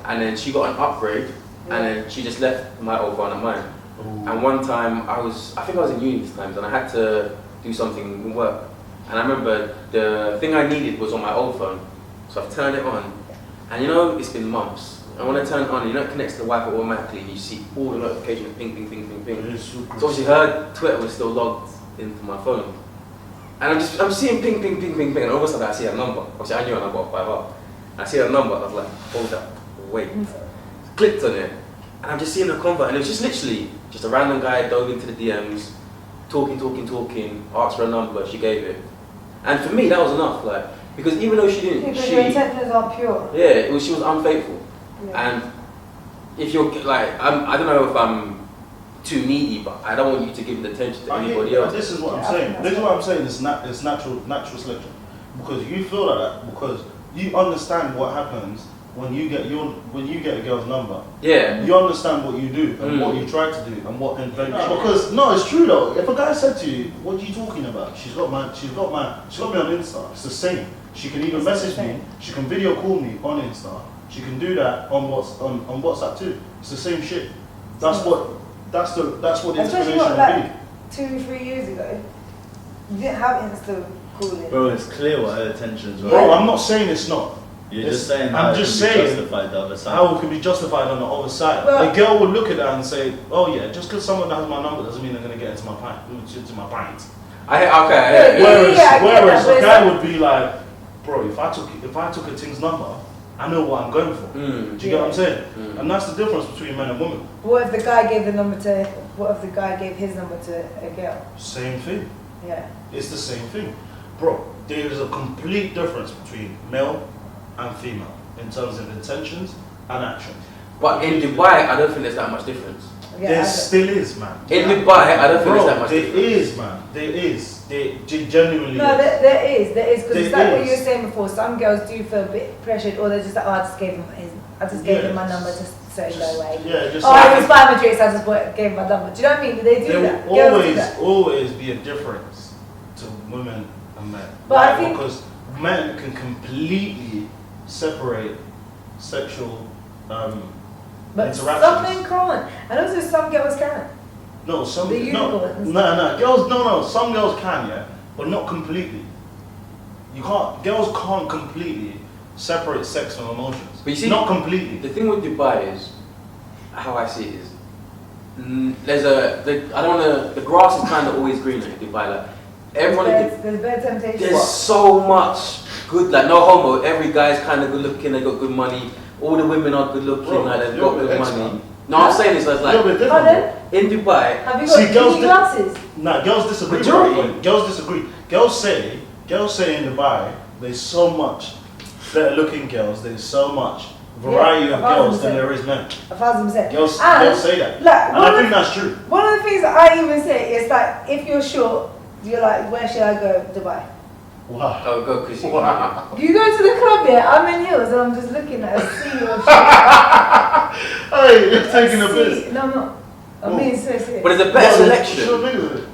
[SPEAKER 2] and then she got an upgrade, and then she just left my old phone and mine. And one time I think I was in uni this time, and I had to do something in work. And I remember the thing I needed was on my old phone, so I've turned it on, and it's been months. And when I turn it on, it connects to the Wi-Fi automatically, and you see all the notifications, ping, ping, ping, ping, ping. So obviously her Twitter was still logged into my phone. And I'm seeing ping, ping, ping, ping, ping, and all of a sudden I see her number. Obviously I knew her number off by heart. I see her number, I was like, hold up, wait. Clicked on it, and I'm just seeing her convert, and it was just literally just a random guy dove into the DMs, talking, asked for a number, she gave it. And for me, that was enough, like, because even though she didn't,
[SPEAKER 3] Because your intentions aren't pure.
[SPEAKER 2] yeah, she was unfaithful.
[SPEAKER 3] Yeah.
[SPEAKER 2] And if you're like, I don't know if I'm too needy, but I don't want you to give the attention to anybody else.
[SPEAKER 1] This is what I'm
[SPEAKER 3] Yeah,
[SPEAKER 1] saying. This is what I'm saying. It's natural selection, because you feel like that because you understand what happens when you get a girl's number.
[SPEAKER 2] Yeah.
[SPEAKER 1] You understand what you do and what you try to do and what because no, it's true though. If a guy said to you, "What are you talking about?" She's got me on Insta. It's the same. She can even message me. She can video call me on Insta. She can do that on WhatsApp too. It's the same shit. That's what the
[SPEAKER 3] Especially
[SPEAKER 1] explanation
[SPEAKER 3] what,
[SPEAKER 1] would
[SPEAKER 3] like
[SPEAKER 1] be.
[SPEAKER 3] 2-3 years ago, you didn't have Insta calling.
[SPEAKER 4] Bro, it's clear what her intentions were.
[SPEAKER 1] Bro, I'm not saying it's not.
[SPEAKER 4] You're just saying how
[SPEAKER 1] I'm
[SPEAKER 4] it
[SPEAKER 1] just
[SPEAKER 4] can be
[SPEAKER 1] saying
[SPEAKER 4] justified the other side.
[SPEAKER 1] how it can be justified on the other side.
[SPEAKER 3] Well-
[SPEAKER 1] A girl would look at that and say, "Oh yeah, just because someone has my number doesn't mean they're gonna get into my pint."
[SPEAKER 2] Whereas
[SPEAKER 3] Yeah, I get
[SPEAKER 1] Whereas
[SPEAKER 3] that,
[SPEAKER 1] a
[SPEAKER 3] but
[SPEAKER 1] guy
[SPEAKER 3] it's
[SPEAKER 1] would be like, "Bro, if I took a thing's number, I know what I'm going for." Do you get what I'm saying? And that's the difference between men and women.
[SPEAKER 3] What if the guy gave his number to a girl?
[SPEAKER 1] Same thing.
[SPEAKER 3] Yeah.
[SPEAKER 1] It's the same thing, bro. There is a complete difference between male and female in terms of intentions and actions.
[SPEAKER 2] But in Dubai, I don't think there's that much difference.
[SPEAKER 3] Yeah,
[SPEAKER 1] There
[SPEAKER 3] I
[SPEAKER 1] still is, man.
[SPEAKER 2] In Dubai, I don't think there's that
[SPEAKER 1] Bro,
[SPEAKER 2] much
[SPEAKER 1] there
[SPEAKER 2] difference.
[SPEAKER 1] is, man. There is. There genuinely
[SPEAKER 3] No,
[SPEAKER 1] is.
[SPEAKER 3] there is, because it's
[SPEAKER 1] There
[SPEAKER 3] like what
[SPEAKER 1] is.
[SPEAKER 3] you were saying before. Some girls do feel a bit pressured, or they're just like, "Oh, I just gave him my number just so he go away."
[SPEAKER 1] Yeah, just
[SPEAKER 3] Oh, I was buying my drinks, I just gave him my number. Do you know what I mean? They do
[SPEAKER 1] there
[SPEAKER 3] that.
[SPEAKER 1] will
[SPEAKER 3] Girls do that.
[SPEAKER 1] always be a difference to women and men.
[SPEAKER 3] But
[SPEAKER 1] Why?
[SPEAKER 3] I think-
[SPEAKER 1] Because men can completely separate sexual
[SPEAKER 3] But
[SPEAKER 1] interactions.
[SPEAKER 3] some men can't, and also some girls can.
[SPEAKER 1] No, some
[SPEAKER 3] The
[SPEAKER 1] no,
[SPEAKER 3] unicorns.
[SPEAKER 1] no, girls, no, some girls can, yeah, but not completely. Girls can't completely separate sex from emotions.
[SPEAKER 2] But you see,
[SPEAKER 1] not completely.
[SPEAKER 2] The thing with Dubai is, how I see it is, the grass is kind of always greener in Dubai. Like,
[SPEAKER 3] There's bad temptation.
[SPEAKER 2] There's so much good, like no homo. Every guy's kind of good looking. They got good money. All the women are good looking.
[SPEAKER 1] Bro,
[SPEAKER 2] like they've got good money.
[SPEAKER 1] Man.
[SPEAKER 2] No, I'm saying this as like in Dubai.
[SPEAKER 3] Have you got bikini glasses?
[SPEAKER 1] Nah, girls disagree.
[SPEAKER 2] Majority.
[SPEAKER 1] Girls disagree. Girls say in Dubai there's so much better looking girls. There's so much variety of girls than there is men.
[SPEAKER 3] 1,000%.
[SPEAKER 1] Girls say that.
[SPEAKER 3] Like,
[SPEAKER 1] and I think that's true.
[SPEAKER 3] One of the things that I even say is like, if you're short, you're like, where should I go? Dubai.
[SPEAKER 1] Wow.
[SPEAKER 2] Oh, go because
[SPEAKER 3] You go to the club, yeah, I'm in heels and I'm just looking at a sea of shit.
[SPEAKER 1] Hey, you're taking a piss.
[SPEAKER 3] No, I'm not. I'm being so serious.
[SPEAKER 2] But there's a better selection.
[SPEAKER 1] Sure, niggas.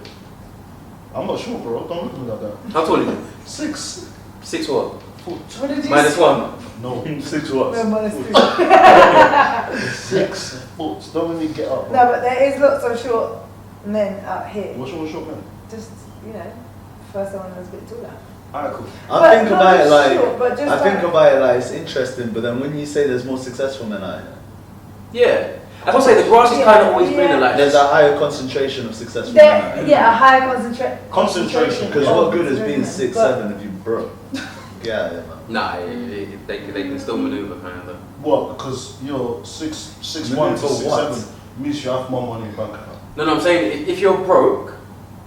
[SPEAKER 1] I'm not sure, bro. Don't look at me like that.
[SPEAKER 2] How tall are you?
[SPEAKER 1] 6
[SPEAKER 2] 6 what?
[SPEAKER 3] What did you
[SPEAKER 2] -1.
[SPEAKER 1] No.
[SPEAKER 4] 6 what?
[SPEAKER 3] No, minus 2.
[SPEAKER 1] 6 foot. Don't let me get up.
[SPEAKER 3] No, but there is lots of short men out here.
[SPEAKER 1] What's wrong with short men?
[SPEAKER 3] Just, you know, for someone that's a bit taller.
[SPEAKER 1] Alright, cool.
[SPEAKER 4] I think about it like, it's interesting, but then when you say there's more successful men out here,
[SPEAKER 2] Yeah. I was saying the grass is kind of always greener. Like
[SPEAKER 4] there's a higher concentration of successful men out here.
[SPEAKER 3] Yeah, a higher
[SPEAKER 1] Concentration.
[SPEAKER 4] Because what good is being
[SPEAKER 3] women,
[SPEAKER 4] 6'7" if you broke? Get out of here, man.
[SPEAKER 2] Nah, they can still maneuver kind of.
[SPEAKER 1] What? Because you're 6'1" to
[SPEAKER 4] For what?
[SPEAKER 1] 6'7" means you have more money in bank account.
[SPEAKER 2] No, I'm saying if you're broke,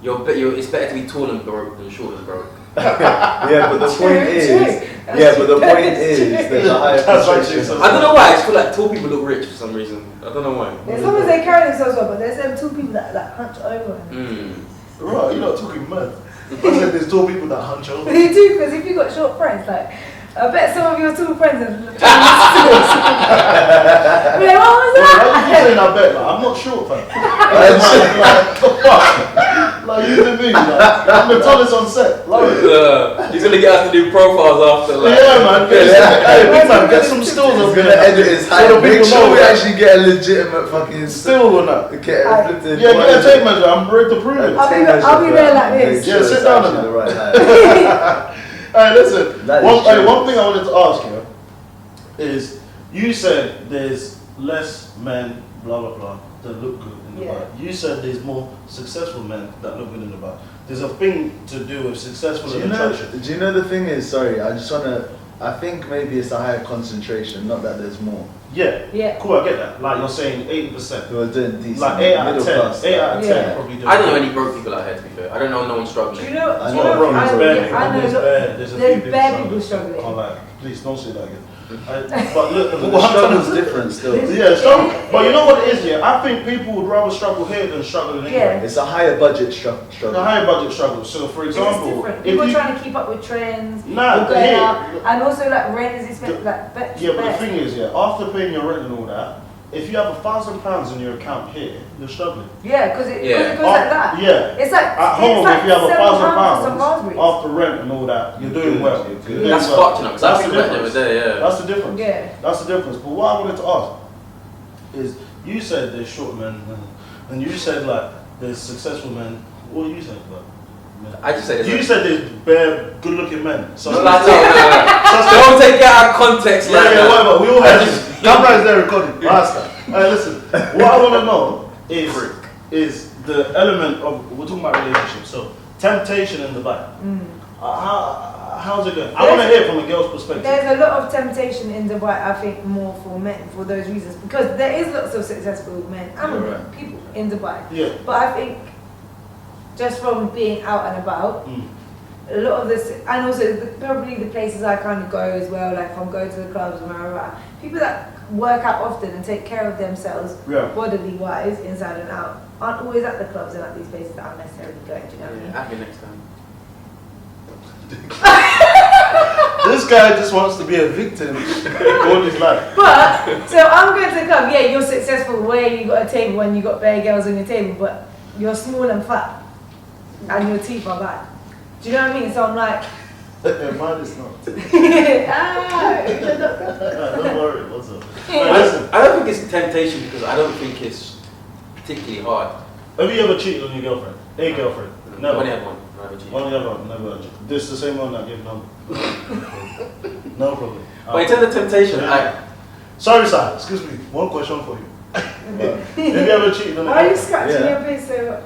[SPEAKER 2] it's better to be tall and broke than short and broke.
[SPEAKER 4] Yeah, but the point is, there's a higher concentration.
[SPEAKER 2] I don't know why. I just feel like tall people look rich for some reason. I don't know why.
[SPEAKER 3] As long as they carry themselves well, but there's them two people that hunch over.
[SPEAKER 1] Right, you're not talking mad. I said there's tall people that hunch over.
[SPEAKER 3] They do, because if you got short friends, like, I bet some of your tall friends have like, what was
[SPEAKER 1] Why
[SPEAKER 3] that?
[SPEAKER 1] you keep saying I bet? Like, I'm not short, fam. Like, you to me, like, I'm the tallest on set.
[SPEAKER 2] He's gonna get us to do profiles after. Like,
[SPEAKER 1] yeah, man. Hey, big man, get some stills.
[SPEAKER 4] I'm gonna edit his height. Make sure we actually get a legitimate fucking
[SPEAKER 1] still or not.
[SPEAKER 4] Okay,
[SPEAKER 1] yeah, get a tape measure. I'm ready to prove it.
[SPEAKER 3] I'll be there like this.
[SPEAKER 1] Yeah, sit down on
[SPEAKER 4] the right height.
[SPEAKER 1] Hey, listen. One thing I wanted to ask you is, you said there's less men, blah blah blah, that look good in the bar. You said there's more successful men that look good in the bar. There's a thing to do with successful and attraction.
[SPEAKER 4] Do you know the thing is? Sorry, I think maybe it's a higher concentration, not that there's more.
[SPEAKER 3] Yeah.
[SPEAKER 1] Cool, I get that. Like you're saying 80%.
[SPEAKER 4] Who are doing decent.
[SPEAKER 1] Like 8 out of 10.
[SPEAKER 4] Class,
[SPEAKER 1] 8 out of 10 probably do.
[SPEAKER 2] I don't know any broke people out here, to be fair. I don't know no one struggling.
[SPEAKER 3] Do you know?
[SPEAKER 1] There's
[SPEAKER 3] bad people struggling.
[SPEAKER 1] I'm like, please don't say that again. But look,
[SPEAKER 4] the struggle's different still.
[SPEAKER 1] Yeah, struggle. But you know what it is, yeah? I think people would rather struggle here than struggle in England.
[SPEAKER 4] It's a higher budget struggle.
[SPEAKER 1] A higher budget struggle. So, for example, if
[SPEAKER 3] people
[SPEAKER 1] you
[SPEAKER 3] trying to keep up with trends, going
[SPEAKER 1] here,
[SPEAKER 3] out, and also like rent is expensive. Like,
[SPEAKER 1] but the thing is, after paying your rent and all that, if you have £1,000 in your account here, you're struggling.
[SPEAKER 3] Yeah, because it goes like that.
[SPEAKER 1] Yeah.
[SPEAKER 3] It's like
[SPEAKER 1] at home,
[SPEAKER 3] like
[SPEAKER 1] if you have
[SPEAKER 3] £1,000
[SPEAKER 1] after rent and all that, you're doing well.
[SPEAKER 2] That's fucked, you know, because I think about it the other day,
[SPEAKER 1] That's the difference.
[SPEAKER 3] Yeah.
[SPEAKER 1] That's the difference. But what I wanted to ask is, you said there's short men, and you said like there's successful men. What are you saying about?
[SPEAKER 2] I just said
[SPEAKER 1] you said there's bare good-looking men. So
[SPEAKER 2] don't take it out of context.
[SPEAKER 1] Yeah, whatever. We all have this. Camera is there recording. Listen. What I want to know is the element of, we're talking about relationships. So temptation in the Bible. How's it going? I want to hear from a girl's perspective.
[SPEAKER 3] There's a lot of temptation in Dubai, I think, more for men for those reasons, because there is lots of successful men and women, people in Dubai.
[SPEAKER 1] Yeah.
[SPEAKER 3] But I think just from being out and about, a lot of this, and also probably the places I kind of go as well, like if I'm going to the clubs and people that work out often and take care of themselves bodily wise, inside and out, aren't always at the clubs and at these places that I'm necessarily going. Do you know what I mean?
[SPEAKER 2] Happy next time.
[SPEAKER 1] This guy just wants to be a victim all his life.
[SPEAKER 3] But so I'm going to the club. Yeah, you're successful where you got a table and you got bare girls on your table, but you're small and fat, and your teeth are bad. Do you know what I mean? So I'm like,
[SPEAKER 1] mine is not.
[SPEAKER 3] Don't
[SPEAKER 1] worry, what's up?
[SPEAKER 2] I don't think it's temptation because I don't think it's particularly hard.
[SPEAKER 1] Have you ever cheated on your girlfriend? A girlfriend?
[SPEAKER 2] Never. Only had one.
[SPEAKER 1] Only had one, never. This is the same one that gave number. No problem.
[SPEAKER 2] But in terms of temptation,
[SPEAKER 1] sorry, sir. Excuse me. One question for you. Have you ever cheated on a girlfriend?
[SPEAKER 3] Why are you scratching your face so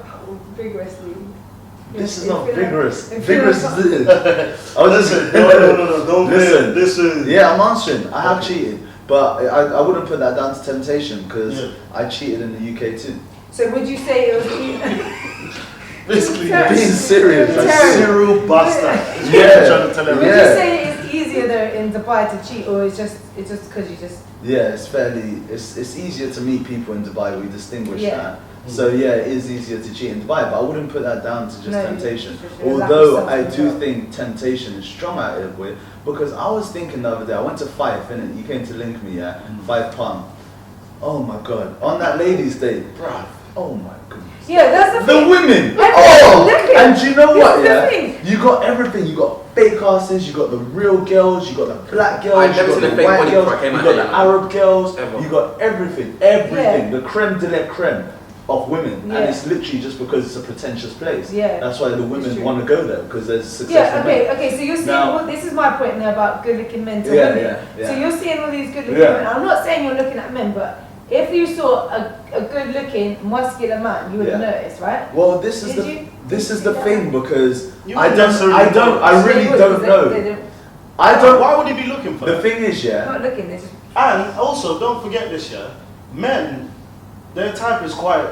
[SPEAKER 3] vigorously?
[SPEAKER 4] This is not vigorous.
[SPEAKER 3] Like,
[SPEAKER 4] Vigorous is this.
[SPEAKER 1] Listen, no, don't
[SPEAKER 4] listen. Yeah, I'm answering. I have cheated, but I wouldn't put that down to temptation because I cheated in the UK too.
[SPEAKER 3] So would you say it was
[SPEAKER 1] Basically,
[SPEAKER 4] being serious,
[SPEAKER 1] like serial bastard.
[SPEAKER 4] Yeah.
[SPEAKER 1] Trying to tell
[SPEAKER 3] Would
[SPEAKER 1] everyone.
[SPEAKER 3] you say it's easier though in Dubai to cheat, or it's just because you just?
[SPEAKER 4] Yeah, it's easier to meet people in Dubai. We distinguish
[SPEAKER 3] Yeah.
[SPEAKER 4] that. So yeah, it is easier to cheat in Dubai, but I wouldn't put that down to just
[SPEAKER 3] No,
[SPEAKER 4] temptation.
[SPEAKER 3] you're
[SPEAKER 4] Although I
[SPEAKER 3] self-control.
[SPEAKER 4] do think temptation is strong out here with, because I was thinking the other day, I went to Fife, innit? You came to link me, yeah? £5. Oh my god, on that ladies' day, bruh. Oh my goodness.
[SPEAKER 3] Yeah, that's the
[SPEAKER 4] The
[SPEAKER 3] thing.
[SPEAKER 4] women!
[SPEAKER 3] Look
[SPEAKER 4] Oh!
[SPEAKER 3] at-
[SPEAKER 4] And do you know what,
[SPEAKER 3] This is the
[SPEAKER 4] yeah?
[SPEAKER 3] thing.
[SPEAKER 4] You got everything. You got fake asses, you got the real girls, you got the black girls,
[SPEAKER 2] I've
[SPEAKER 4] you
[SPEAKER 2] never
[SPEAKER 4] got
[SPEAKER 2] seen a
[SPEAKER 4] the
[SPEAKER 2] fake
[SPEAKER 4] white
[SPEAKER 2] body
[SPEAKER 4] girls,
[SPEAKER 2] before I came
[SPEAKER 4] you
[SPEAKER 2] out
[SPEAKER 4] got
[SPEAKER 2] here,
[SPEAKER 4] the
[SPEAKER 2] man.
[SPEAKER 4] Arab girls,
[SPEAKER 2] Ever.
[SPEAKER 4] you got everything, the creme de la creme of women.
[SPEAKER 3] Yeah.
[SPEAKER 4] And it's literally just because it's a pretentious place.
[SPEAKER 3] Yeah.
[SPEAKER 4] That's why the
[SPEAKER 3] It's
[SPEAKER 4] women
[SPEAKER 3] true.
[SPEAKER 4] want to go there, because there's successful
[SPEAKER 3] Yeah,
[SPEAKER 4] men.
[SPEAKER 3] okay, so you're seeing,
[SPEAKER 4] Now-
[SPEAKER 3] this is my point now about good-looking men to
[SPEAKER 4] Yeah,
[SPEAKER 3] women.
[SPEAKER 4] yeah.
[SPEAKER 3] So you're seeing all these good-looking
[SPEAKER 4] Yeah.
[SPEAKER 3] men. I'm not saying you're looking at men, but if you saw a good-looking, muscular man, you would have
[SPEAKER 4] Yeah.
[SPEAKER 3] noticed, right?
[SPEAKER 4] Well, this is
[SPEAKER 3] Did
[SPEAKER 4] the
[SPEAKER 3] you-
[SPEAKER 4] this
[SPEAKER 3] did
[SPEAKER 4] is
[SPEAKER 3] you
[SPEAKER 4] the
[SPEAKER 3] see
[SPEAKER 4] thing,
[SPEAKER 3] that?
[SPEAKER 4] because
[SPEAKER 1] You
[SPEAKER 4] I
[SPEAKER 1] wouldn't
[SPEAKER 4] don't,
[SPEAKER 1] necessarily
[SPEAKER 4] I
[SPEAKER 1] know.
[SPEAKER 4] don't, I
[SPEAKER 3] They
[SPEAKER 4] really
[SPEAKER 3] would,
[SPEAKER 4] don't
[SPEAKER 3] 'cause
[SPEAKER 4] know.
[SPEAKER 3] They're
[SPEAKER 4] I don't.
[SPEAKER 1] Why would he be looking for
[SPEAKER 4] The
[SPEAKER 1] that?
[SPEAKER 4] thing is, yeah.
[SPEAKER 3] not looking, they're just.
[SPEAKER 1] And also, don't forget this, yeah. Men, their type is quite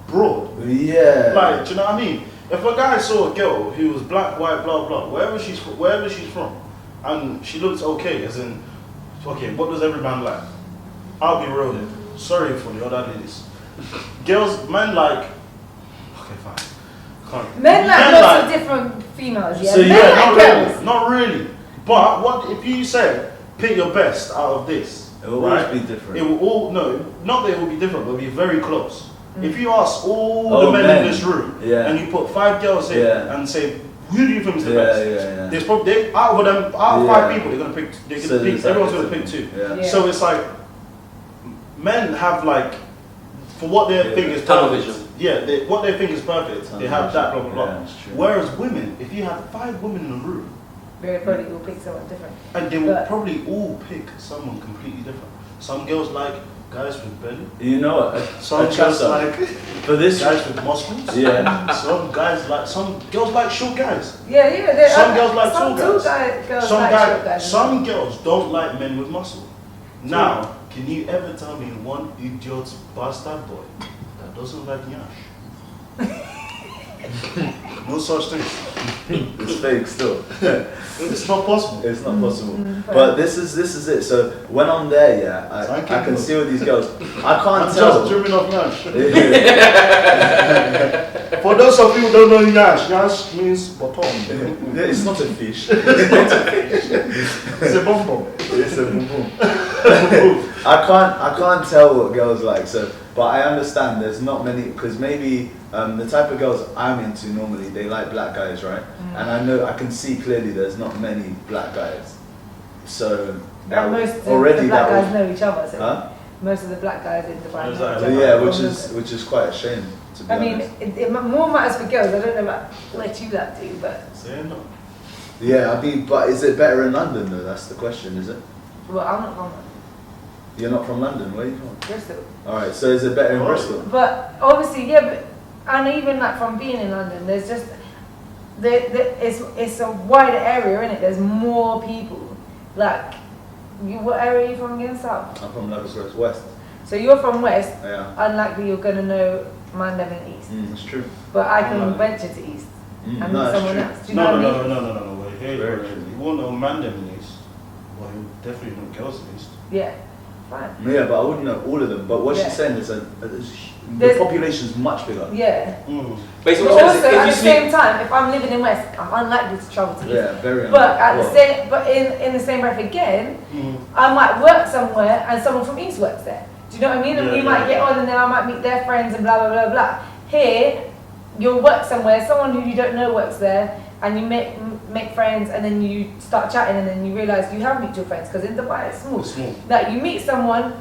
[SPEAKER 1] broad.
[SPEAKER 4] Yeah.
[SPEAKER 1] Like, do you know what I mean? If a guy saw a girl who was black, white, blah blah, wherever she's from, and she looks okay, as in, okay, what does every man like? I'll be real here. Sorry for the other ladies. Girls, men like. Okay, fine. Can't.
[SPEAKER 3] Men like lots of different females, yeah?
[SPEAKER 4] So
[SPEAKER 3] Men
[SPEAKER 4] yeah,
[SPEAKER 3] like
[SPEAKER 1] not
[SPEAKER 3] girls.
[SPEAKER 1] really, not really. But what if you said pick your best out of this?
[SPEAKER 4] It will always be different.
[SPEAKER 1] It will all no, not that it will be different, but it'll be very close. If you ask all
[SPEAKER 4] Oh,
[SPEAKER 1] the men
[SPEAKER 4] men.
[SPEAKER 1] in this room
[SPEAKER 4] Yeah.
[SPEAKER 1] and you put 5 girls here
[SPEAKER 4] Yeah.
[SPEAKER 1] and say who do you think is the
[SPEAKER 4] Yeah,
[SPEAKER 1] best?
[SPEAKER 4] yeah.
[SPEAKER 1] There's probably out of them out of
[SPEAKER 4] Yeah.
[SPEAKER 1] 5 people they're gonna pick.
[SPEAKER 4] So there's
[SPEAKER 1] Everyone's
[SPEAKER 4] like
[SPEAKER 1] gonna
[SPEAKER 4] a
[SPEAKER 1] pick 2.
[SPEAKER 4] Yeah.
[SPEAKER 3] Yeah.
[SPEAKER 1] So it's like men have like for what they
[SPEAKER 4] Yeah.
[SPEAKER 1] think is
[SPEAKER 2] Tunnel
[SPEAKER 1] perfect.
[SPEAKER 2] vision.
[SPEAKER 1] Yeah, what they think is perfect. They
[SPEAKER 4] Tunnel
[SPEAKER 1] have that blah
[SPEAKER 4] vision.
[SPEAKER 1] blah blah.
[SPEAKER 4] Yeah, it's true.
[SPEAKER 1] Whereas women, if you have 5 women in a room,
[SPEAKER 3] Very probably will pick someone different.
[SPEAKER 1] and they will
[SPEAKER 3] But-
[SPEAKER 1] probably all pick someone completely different. Some girls like guys with belly.
[SPEAKER 4] You know what?
[SPEAKER 1] Some girls
[SPEAKER 4] Achasah,
[SPEAKER 1] like
[SPEAKER 4] for this,
[SPEAKER 1] guys with muscles.
[SPEAKER 4] yeah.
[SPEAKER 1] Some girls like short guys.
[SPEAKER 3] Yeah,
[SPEAKER 1] Some girls like
[SPEAKER 3] some
[SPEAKER 1] tall
[SPEAKER 3] girls
[SPEAKER 1] Some
[SPEAKER 3] like short guys.
[SPEAKER 1] some girls don't like men with muscle. Now, can you ever tell me one idiot bastard boy that doesn't like Nyash? No such thing.
[SPEAKER 4] It's fake still.
[SPEAKER 1] It's not possible.
[SPEAKER 4] It's not possible.
[SPEAKER 3] Mm,
[SPEAKER 4] But this is it. So when I'm there, yeah, I can see all these girls. I can't
[SPEAKER 1] I'm
[SPEAKER 4] tell.
[SPEAKER 1] just dreaming of Nyash.
[SPEAKER 4] Yeah.
[SPEAKER 1] For those of you who don't know Nyash, Nyash means bottom.
[SPEAKER 4] It's not a fish.
[SPEAKER 1] It's a bum bum.
[SPEAKER 4] It's a boom boom. I can't tell what girls like. So, but I understand there's not many, because maybe the type of girls I'm into normally they like black guys, right? And I know I can see clearly there's not many black guys. So
[SPEAKER 3] And most of
[SPEAKER 4] already
[SPEAKER 3] the black
[SPEAKER 4] that
[SPEAKER 3] guys know each other. So
[SPEAKER 4] Huh?
[SPEAKER 3] most of the black guys in Dubai know each
[SPEAKER 1] Exactly.
[SPEAKER 3] other.
[SPEAKER 4] Yeah, which is quite a shame to be
[SPEAKER 3] I mean,
[SPEAKER 4] honest.
[SPEAKER 3] it more matters for girls. I don't know about what you like to, but
[SPEAKER 1] Say no.
[SPEAKER 4] Yeah, I mean, but is it better in London though? That's the question, is it?
[SPEAKER 3] well, I'm not from
[SPEAKER 4] You're not from London, where are you from?
[SPEAKER 3] Bristol.
[SPEAKER 4] Alright, so is it better in
[SPEAKER 1] Oh.
[SPEAKER 4] Bristol?
[SPEAKER 3] But obviously, yeah, but and even like from being in London, there's just it's a wider area, isn't it? There's more people. Like, what area are you from again? South.
[SPEAKER 4] I'm from Leicester West.
[SPEAKER 3] So you're from West.
[SPEAKER 4] Yeah.
[SPEAKER 3] Unlikely you're gonna know man living East.
[SPEAKER 4] That's true.
[SPEAKER 3] But I can
[SPEAKER 1] No.
[SPEAKER 3] venture to East and
[SPEAKER 4] No,
[SPEAKER 3] meet
[SPEAKER 4] that's
[SPEAKER 3] someone
[SPEAKER 4] true.
[SPEAKER 3] else. Do you know what I mean?
[SPEAKER 1] No. Wait, hey,
[SPEAKER 4] Very
[SPEAKER 1] bro,
[SPEAKER 4] true.
[SPEAKER 1] you won't know man them in East. Well, you definitely know girls in East.
[SPEAKER 3] Yeah. Fine.
[SPEAKER 4] Yeah, but I wouldn't know all of them. But what
[SPEAKER 3] Yeah.
[SPEAKER 4] she's saying is the
[SPEAKER 3] There's-
[SPEAKER 4] population's much bigger.
[SPEAKER 3] Yeah.
[SPEAKER 2] Based on
[SPEAKER 3] But
[SPEAKER 2] what
[SPEAKER 3] also,
[SPEAKER 2] says, if
[SPEAKER 3] at
[SPEAKER 2] you
[SPEAKER 3] the
[SPEAKER 2] sleep,
[SPEAKER 3] same time, if I'm living in West, I'm unlikely to travel to East.
[SPEAKER 4] Yeah, very.
[SPEAKER 3] But at the
[SPEAKER 4] well,
[SPEAKER 3] same, but in the same breath again, I might work somewhere and someone from East works there. Do you know what I mean? And
[SPEAKER 1] Yeah,
[SPEAKER 3] we
[SPEAKER 1] yeah,
[SPEAKER 3] might get
[SPEAKER 1] yeah.
[SPEAKER 3] on, and then I might meet their friends and blah blah blah blah. Here, you'll work somewhere, someone who you don't know works there, and you make friends, and then you start chatting, and then you realise you have mutual friends because in Dubai it's small.
[SPEAKER 1] It's small.
[SPEAKER 3] That you meet someone.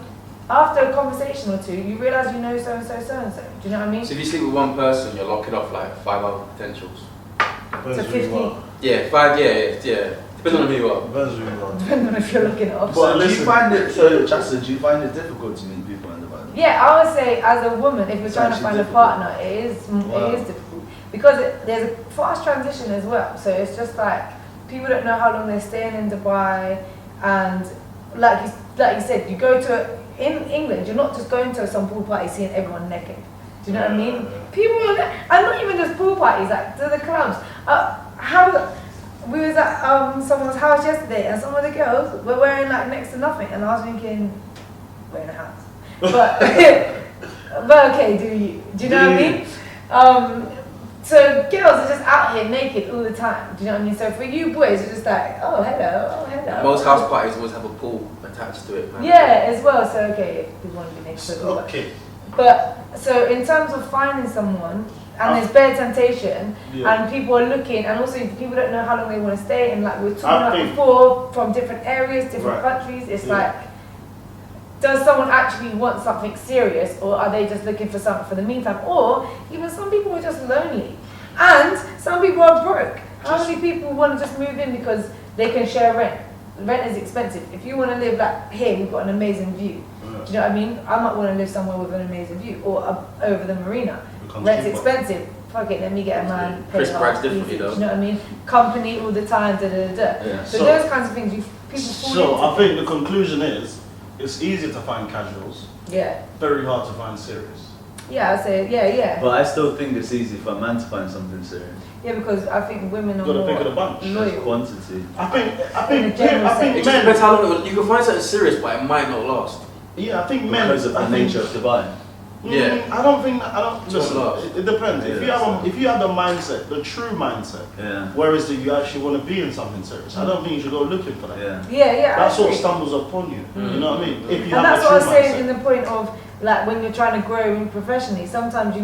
[SPEAKER 3] After a conversation or two, you realise you know so and so so and so. Do you know what I mean?
[SPEAKER 2] so if you sleep with one person, you're locking off like 5 other potentials.
[SPEAKER 1] Depends
[SPEAKER 3] To
[SPEAKER 1] who you
[SPEAKER 3] 50.
[SPEAKER 1] are.
[SPEAKER 2] Yeah, 5. Yeah. Depends on who you are.
[SPEAKER 1] Depends who you are.
[SPEAKER 3] Depending on if you're looking at options.
[SPEAKER 1] But
[SPEAKER 4] So do you
[SPEAKER 1] listen-
[SPEAKER 4] find it? So, Chasta, do you find it difficult to meet people in the Bible?
[SPEAKER 3] Yeah, I would say as a woman, if you're
[SPEAKER 4] It's
[SPEAKER 3] trying to
[SPEAKER 4] actually
[SPEAKER 3] find a
[SPEAKER 4] difficult.
[SPEAKER 3] partner,
[SPEAKER 4] Wow.
[SPEAKER 3] it is difficult. because there's a fast transition as well. So it's just like people don't know how long they're staying in Dubai, and like you said, you go to in England, you're not just going to some pool party seeing everyone naked. Do you know what I mean? People are, and not even just pool parties, like to the clubs. We was at someone's house yesterday, and some of the girls were wearing like next to nothing, and I was thinking, we're in a house. But but okay, do you know what I mean? So girls are just out here naked all the time. Do you know what I mean? So for you boys, it's just like, oh hello.
[SPEAKER 2] Most house parties always have a pool attached to it, man.
[SPEAKER 3] Yeah, as well. So okay, if we want to be naked, so
[SPEAKER 1] okay.
[SPEAKER 3] But so in terms of finding someone, and there's bare temptation, and people are looking, and also people don't know how long they want to stay, and like we were talking about before, from different areas, different countries, it's like, does someone actually want something serious, or are they just looking for something for the meantime? Or even some people are just lonely, and some people are broke. How many people want to just move in because they can share rent? Rent is expensive. If you want to live like here, we've got an amazing view. Do you know what I mean? I might want to live somewhere with an amazing view, or over the marina. Rent's expensive. Fuck it, let me get a man.
[SPEAKER 2] Chris Bragg's different,
[SPEAKER 3] you know what I mean? Company all the time,
[SPEAKER 1] Yeah.
[SPEAKER 3] So those kinds of things, people fall
[SPEAKER 1] So
[SPEAKER 3] into.
[SPEAKER 1] I think the conclusion is, it's easier to find casuals.
[SPEAKER 3] Yeah.
[SPEAKER 1] Very hard to find serious.
[SPEAKER 3] Yeah, I say yeah.
[SPEAKER 4] But I still think it's easy for a man to find something serious.
[SPEAKER 3] Yeah, because I think women are
[SPEAKER 1] Got to
[SPEAKER 3] more
[SPEAKER 1] pick of the bunch.
[SPEAKER 3] loyal.
[SPEAKER 4] There's quantity.
[SPEAKER 1] I think
[SPEAKER 3] In a general sense.
[SPEAKER 2] It just
[SPEAKER 1] men.
[SPEAKER 2] depends how long you can find something serious, but it might not last.
[SPEAKER 1] Yeah, I think men.
[SPEAKER 4] Because of the nature of Dubai.
[SPEAKER 2] Yeah.
[SPEAKER 1] I don't. Listen,
[SPEAKER 2] last.
[SPEAKER 1] it depends.
[SPEAKER 4] Yeah,
[SPEAKER 1] if you have the mindset, the true mindset, whereas that you actually want to be in something serious, I don't think you should go looking for that.
[SPEAKER 3] Yeah.
[SPEAKER 1] That
[SPEAKER 3] I
[SPEAKER 1] sort of
[SPEAKER 3] agree.
[SPEAKER 1] stambles upon you. You know what I mean? If you
[SPEAKER 3] And
[SPEAKER 1] have
[SPEAKER 3] that's
[SPEAKER 1] a
[SPEAKER 3] what I
[SPEAKER 1] true
[SPEAKER 3] was saying in
[SPEAKER 1] mindset.
[SPEAKER 3] the point of like when you're trying to grow professionally, sometimes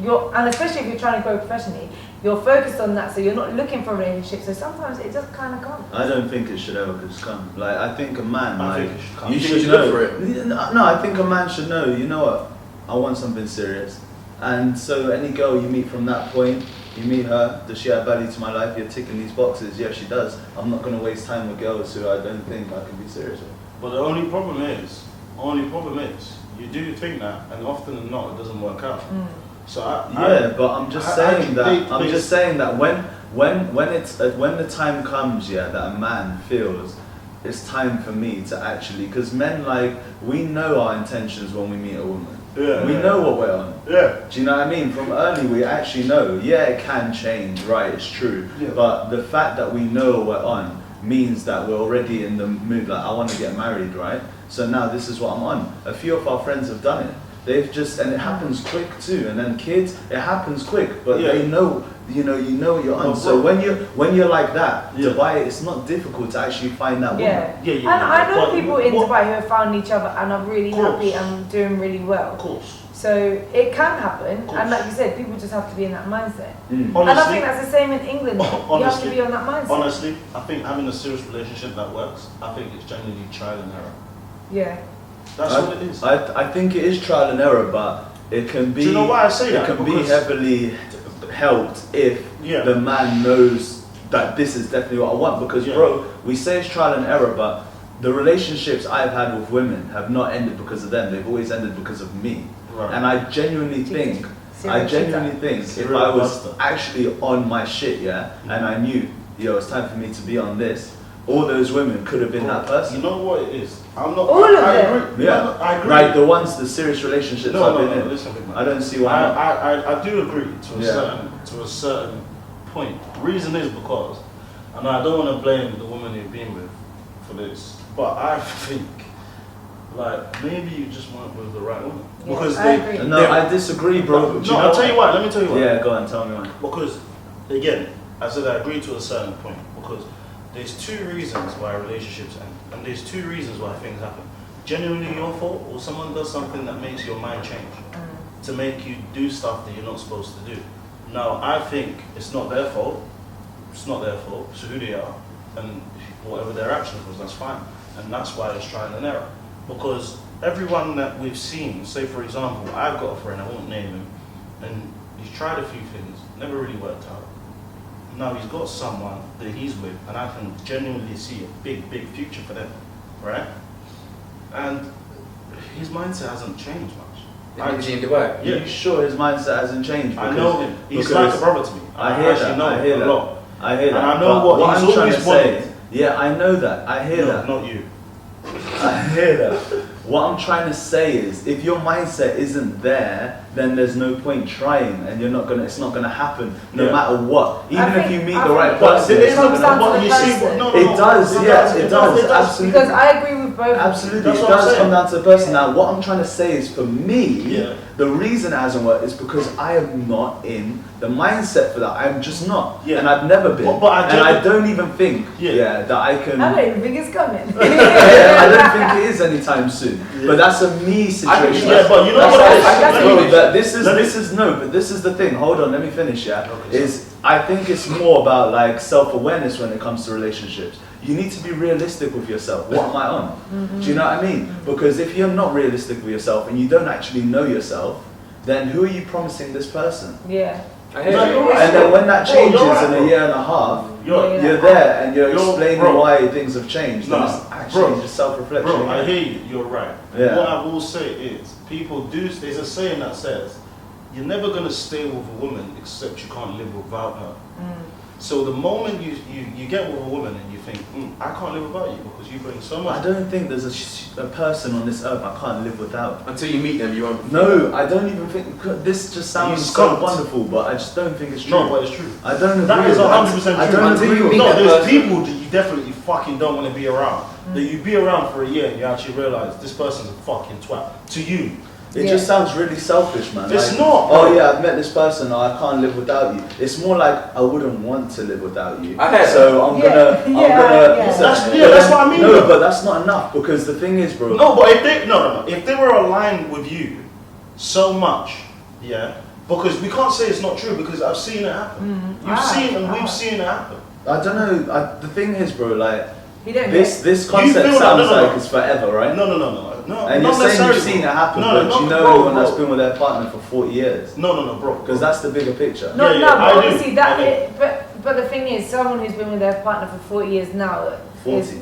[SPEAKER 3] you're and especially if you're trying to grow professionally, you're focused on that, so you're not looking for a relationship. So sometimes it just kind of comes.
[SPEAKER 4] I don't think it should ever just come. Like I think a man,
[SPEAKER 1] I
[SPEAKER 4] like
[SPEAKER 1] think it should come.
[SPEAKER 4] you
[SPEAKER 2] You think
[SPEAKER 4] should
[SPEAKER 2] you
[SPEAKER 4] know.
[SPEAKER 2] should look for it?
[SPEAKER 4] No, I think a man should know. You know what? I want something serious. And so any girl you meet from that point, you meet her. Does she have value to my life? You're ticking these boxes. Yeah, she does. I'm not gonna waste time with girls who I don't think I can be serious with.
[SPEAKER 1] But the only problem is, you do think that, and often than not, it doesn't work out. So
[SPEAKER 4] but I'm just saying that when the time comes, that a man feels it's time for me to actually, because men, like, we know our intentions when we meet a woman. We know what we're on. Do you know what I mean? From early, we actually know. Yeah, it can change, right? It's true. But the fact that we know what we're on means that we're already in the mood. Like, I want to get married, right? So now this is what I'm on. A few of our friends have done it. They've just, and it happens quick too. And then kids, it happens quick, but they know. You know what you're on. So when you're like that, Dubai, it's not difficult to actually find that woman.
[SPEAKER 3] And I know people in Dubai who have found each other and are really happy and doing really well.
[SPEAKER 1] Of course.
[SPEAKER 3] So it can happen, and like you said, people just have to be in that mindset.
[SPEAKER 1] Honestly,
[SPEAKER 3] and I think that's the same in England. You have to be on that mindset.
[SPEAKER 1] Honestly, I think having a serious relationship that works, I think it's genuinely trial and error.
[SPEAKER 3] Yeah.
[SPEAKER 1] That's what it is.
[SPEAKER 4] I think it is trial and error, but it can be.
[SPEAKER 1] Do you know why I say that?
[SPEAKER 4] It can be heavily helped if the man knows that this is definitely what I want. Because bro, we say it's trial and error, but the relationships I've had with women have not ended because of them. They've always ended because of me. Right. And I genuinely think if I was actually on my shit, and I knew, it's time for me to be on this, all those women could have been that person.
[SPEAKER 1] You know what it is? I'm not.
[SPEAKER 3] All of them.
[SPEAKER 1] Agree. Yeah, I agree.
[SPEAKER 4] Right, the serious relationships I've been in.
[SPEAKER 1] Listen,
[SPEAKER 4] I don't see why not.
[SPEAKER 1] I do agree to a certain point. The reason is because, and I don't want to blame the woman you've been with for this, but I think, like, maybe you just weren't with the right woman.
[SPEAKER 3] Yeah,
[SPEAKER 1] because
[SPEAKER 3] I agree.
[SPEAKER 4] No, I disagree, bro.
[SPEAKER 1] No, I'll tell you why. Let me tell you why.
[SPEAKER 4] Yeah, go on, tell me why.
[SPEAKER 1] Because, again, I said I agree to a certain point. Because there's two reasons why relationships end, and there's two reasons why things happen. Genuinely your fault, or someone does something that makes your mind change to make you do stuff that you're not supposed to do. Now, I think it's not their fault. It's not their fault. It's who they are, and whatever their action was, that's fine. And that's why it's trial and error. Because everyone that we've seen, say for example, I've got a friend, I won't name him, and he's tried a few things, never really worked out. Now he's got someone that he's with, and I can genuinely see a big future for them, right? And his mindset hasn't changed much.
[SPEAKER 2] Is he in Dubai?
[SPEAKER 4] Yeah. Are you sure his mindset hasn't changed?
[SPEAKER 1] I know him. He's like a brother to me.
[SPEAKER 4] I hear that.
[SPEAKER 1] I hear that.
[SPEAKER 4] I hear that.
[SPEAKER 1] And I know what he's
[SPEAKER 4] I'm trying
[SPEAKER 1] always
[SPEAKER 4] to say.
[SPEAKER 1] wanted.
[SPEAKER 4] Yeah, I know that. I hear that.
[SPEAKER 1] Not you.
[SPEAKER 4] I hear that. What I'm trying to say is, if your mindset isn't there, then there's no point trying, and it's not gonna happen no matter what. Even if you meet the right person,
[SPEAKER 3] it comes down to the person.
[SPEAKER 4] It does, absolutely.
[SPEAKER 3] Because I agree with both.
[SPEAKER 4] Absolutely, it does come down to the person. Now, what I'm trying to say is, for me, the reason it hasn't worked is because I am not in the mindset for that. I'm just not, and I've never been. I don't even think, that I can.
[SPEAKER 3] I don't even think it's coming.
[SPEAKER 4] I don't think it is anytime soon. But that's a me situation.
[SPEAKER 1] But you know what?
[SPEAKER 4] This is the thing. Hold on, let me finish. I think it's more about like self-awareness when it comes to relationships. You need to be realistic with yourself. What am I on? Do you know what I mean? Because if you're not realistic with yourself and you don't actually know yourself, then who are you promising this person?
[SPEAKER 3] Yeah.
[SPEAKER 4] And then when that changes in a year and a half, you're there and you're explaining why things have changed. And it's actually just self-reflection.
[SPEAKER 1] Bro, I hear you. You're right. Yeah. What I will say is, there's a saying that says, you're never going to stay with a woman except you can't live without her. So the moment you get with a woman and you think, I can't live without you because you bring so much.
[SPEAKER 4] I don't think there's a person on this earth I can't live without.
[SPEAKER 2] Until you meet them, you won't.
[SPEAKER 4] No, I don't even think, this just sounds so wonderful, but I just don't think it's true.
[SPEAKER 1] No, but it's true.
[SPEAKER 4] I don't agree.
[SPEAKER 1] That is 100% true.
[SPEAKER 4] I don't agree with
[SPEAKER 1] that. There's people that you definitely fucking don't want to be around. That you be around for a year and you actually realise this person's a fucking twat. To you.
[SPEAKER 4] It just sounds really selfish, man.
[SPEAKER 1] It's
[SPEAKER 4] like,
[SPEAKER 1] not.
[SPEAKER 4] Oh yeah, I've met this person. I can't live without you. It's more like I wouldn't want to live without you. So I'm gonna.
[SPEAKER 1] That's what I mean.
[SPEAKER 4] No, but that's not enough because the thing is, bro.
[SPEAKER 1] No, but if they were aligned with you so much, because we can't say it's not true because I've seen it happen. You've seen and we've seen it happen.
[SPEAKER 4] I don't know. The thing is, bro, like.
[SPEAKER 3] This
[SPEAKER 4] concept sounds like it's forever, right?
[SPEAKER 1] No.
[SPEAKER 4] And you're saying you've seen it happen, but you know anyone that's been with their partner for 40 years?
[SPEAKER 1] No, bro.
[SPEAKER 4] Because that's the bigger picture.
[SPEAKER 3] But obviously but the thing is, someone who's been with their partner for 40 years now
[SPEAKER 4] 40.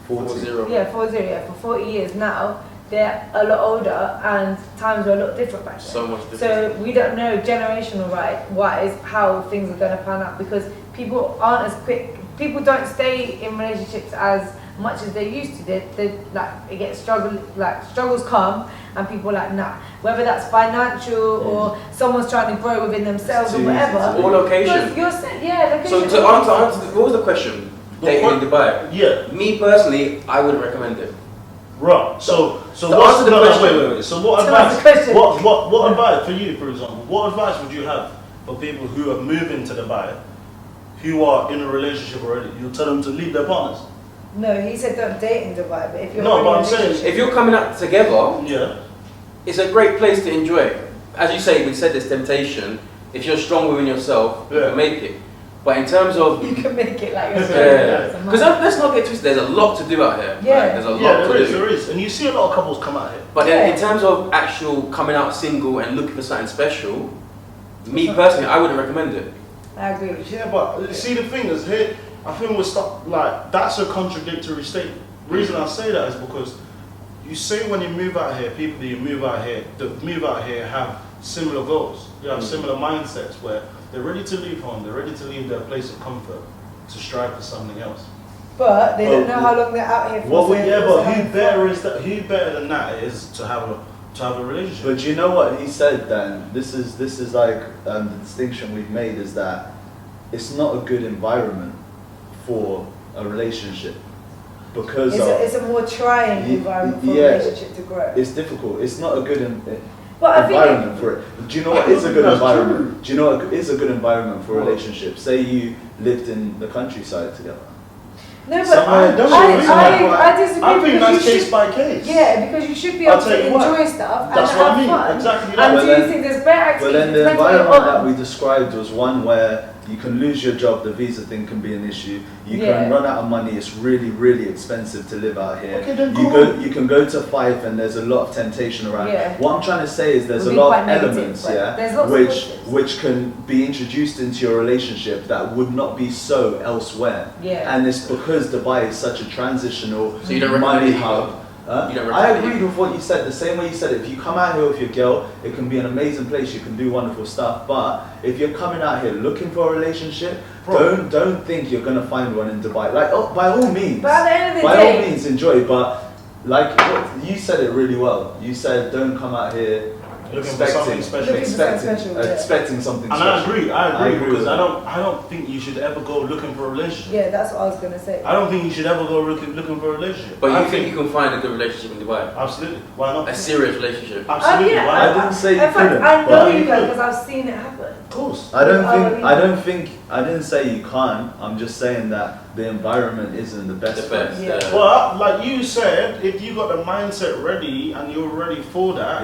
[SPEAKER 2] 40.
[SPEAKER 3] Yeah, 40, for 40 years now, they're a lot older and times were a lot different back then.
[SPEAKER 2] So much different.
[SPEAKER 3] So we don't know generational wise how things are going to pan out because people aren't as quick. People don't stay in relationships as much as they used to. They like it gets struggles come and people like nah. Whether that's financial or someone's trying to grow within themselves or whatever.
[SPEAKER 2] Or location.
[SPEAKER 3] Location.
[SPEAKER 2] So to answer, what was the question? Dating in Dubai.
[SPEAKER 1] Yeah.
[SPEAKER 2] Me personally, I wouldn't recommend it.
[SPEAKER 1] Right. So wait. So what advice? What advice for you, for example? What advice would you have for people who are moving to Dubai, who are in a relationship already? You'll tell them to leave their partners.
[SPEAKER 3] No, he said don't date in Dubai. But if you're
[SPEAKER 1] but I'm saying
[SPEAKER 2] if you're coming out together, it's a great place to enjoy. As you say, we said there's temptation. If you're strong within yourself, you can make it. But in terms of
[SPEAKER 3] you can make it like yourself.
[SPEAKER 2] Because let's not get twisted. There's a lot to do out here. Right? There's a lot to do.
[SPEAKER 1] There is, and you see a lot of couples come out here.
[SPEAKER 2] But in terms of actual coming out single and looking for something special, me personally, I wouldn't recommend it.
[SPEAKER 3] I agree with you.
[SPEAKER 1] Yeah, but see the thing is here, I think we're stuck, like, that's a contradictory statement. The reason I say that is because you say when you move out here, people that move out here have similar goals. They have similar mindsets where they're ready to leave home, they're ready to leave their place of comfort to strive for something else.
[SPEAKER 3] But they don't know how long they're out here for.
[SPEAKER 1] But who better than that is to have a relationship?
[SPEAKER 4] But you know what he said, Dan? This is like the distinction we've made is that it's not a good environment for a relationship because
[SPEAKER 3] it's a more trying environment for a relationship to grow.
[SPEAKER 4] It's difficult. It's not a good environment for it. Do you know what is a good environment? Do you know what is a good environment for a relationship? Say you lived in the countryside together.
[SPEAKER 3] No, but I disagree.
[SPEAKER 1] I think that's case by case.
[SPEAKER 3] Yeah, because you should be able to enjoy stuff
[SPEAKER 1] and
[SPEAKER 3] have fun.
[SPEAKER 1] Exactly.
[SPEAKER 3] And do things. There's better activities.
[SPEAKER 4] But then the environment that we described was one where you can lose your job, the visa thing can be an issue. You can run out of money. It's really, really expensive to live out here.
[SPEAKER 1] Okay,
[SPEAKER 4] you can go to Fife and there's a lot of temptation around.
[SPEAKER 3] Yeah.
[SPEAKER 4] What I'm trying to say is there's a lot of elements, which can be introduced into your relationship that would not be so elsewhere.
[SPEAKER 3] Yeah.
[SPEAKER 4] And it's because Dubai is such a transitional
[SPEAKER 2] so you don't
[SPEAKER 4] money hub.
[SPEAKER 2] You don't
[SPEAKER 4] I
[SPEAKER 2] recommend
[SPEAKER 4] agreed with what you said. The same way you said it. If you come out here with your girl, it can be an amazing place. You can do wonderful stuff. But if you're coming out here looking for a relationship, don't think you're gonna find one in Dubai. Like, by all means,
[SPEAKER 3] But at the end of the
[SPEAKER 4] by
[SPEAKER 3] day,
[SPEAKER 4] all means, enjoy. But like you said it really well. You said don't come out here
[SPEAKER 1] Looking for something special.
[SPEAKER 4] expecting something
[SPEAKER 1] and
[SPEAKER 4] special.
[SPEAKER 1] I agree because I don't think you should ever go looking for a relationship.
[SPEAKER 3] yeah, that's what I was gonna say.
[SPEAKER 1] I don't think you should ever go looking for a relationship.
[SPEAKER 2] But
[SPEAKER 1] I
[SPEAKER 2] you think you can find a good relationship in Dubai?
[SPEAKER 1] Absolutely. Why not?
[SPEAKER 2] A serious relationship?
[SPEAKER 1] Absolutely.
[SPEAKER 3] Yeah,
[SPEAKER 1] Why
[SPEAKER 4] I
[SPEAKER 1] not?
[SPEAKER 4] didn't say you
[SPEAKER 3] in fact,
[SPEAKER 4] couldn't.
[SPEAKER 3] I know
[SPEAKER 4] but-
[SPEAKER 3] you can because I've seen it happen.
[SPEAKER 1] Of course.
[SPEAKER 4] I
[SPEAKER 3] I
[SPEAKER 4] didn't say you can't. I'm just saying that the environment isn't the best.
[SPEAKER 2] The best.
[SPEAKER 3] Yeah.
[SPEAKER 1] Well, like you said, if you got the mindset ready and you're ready for that,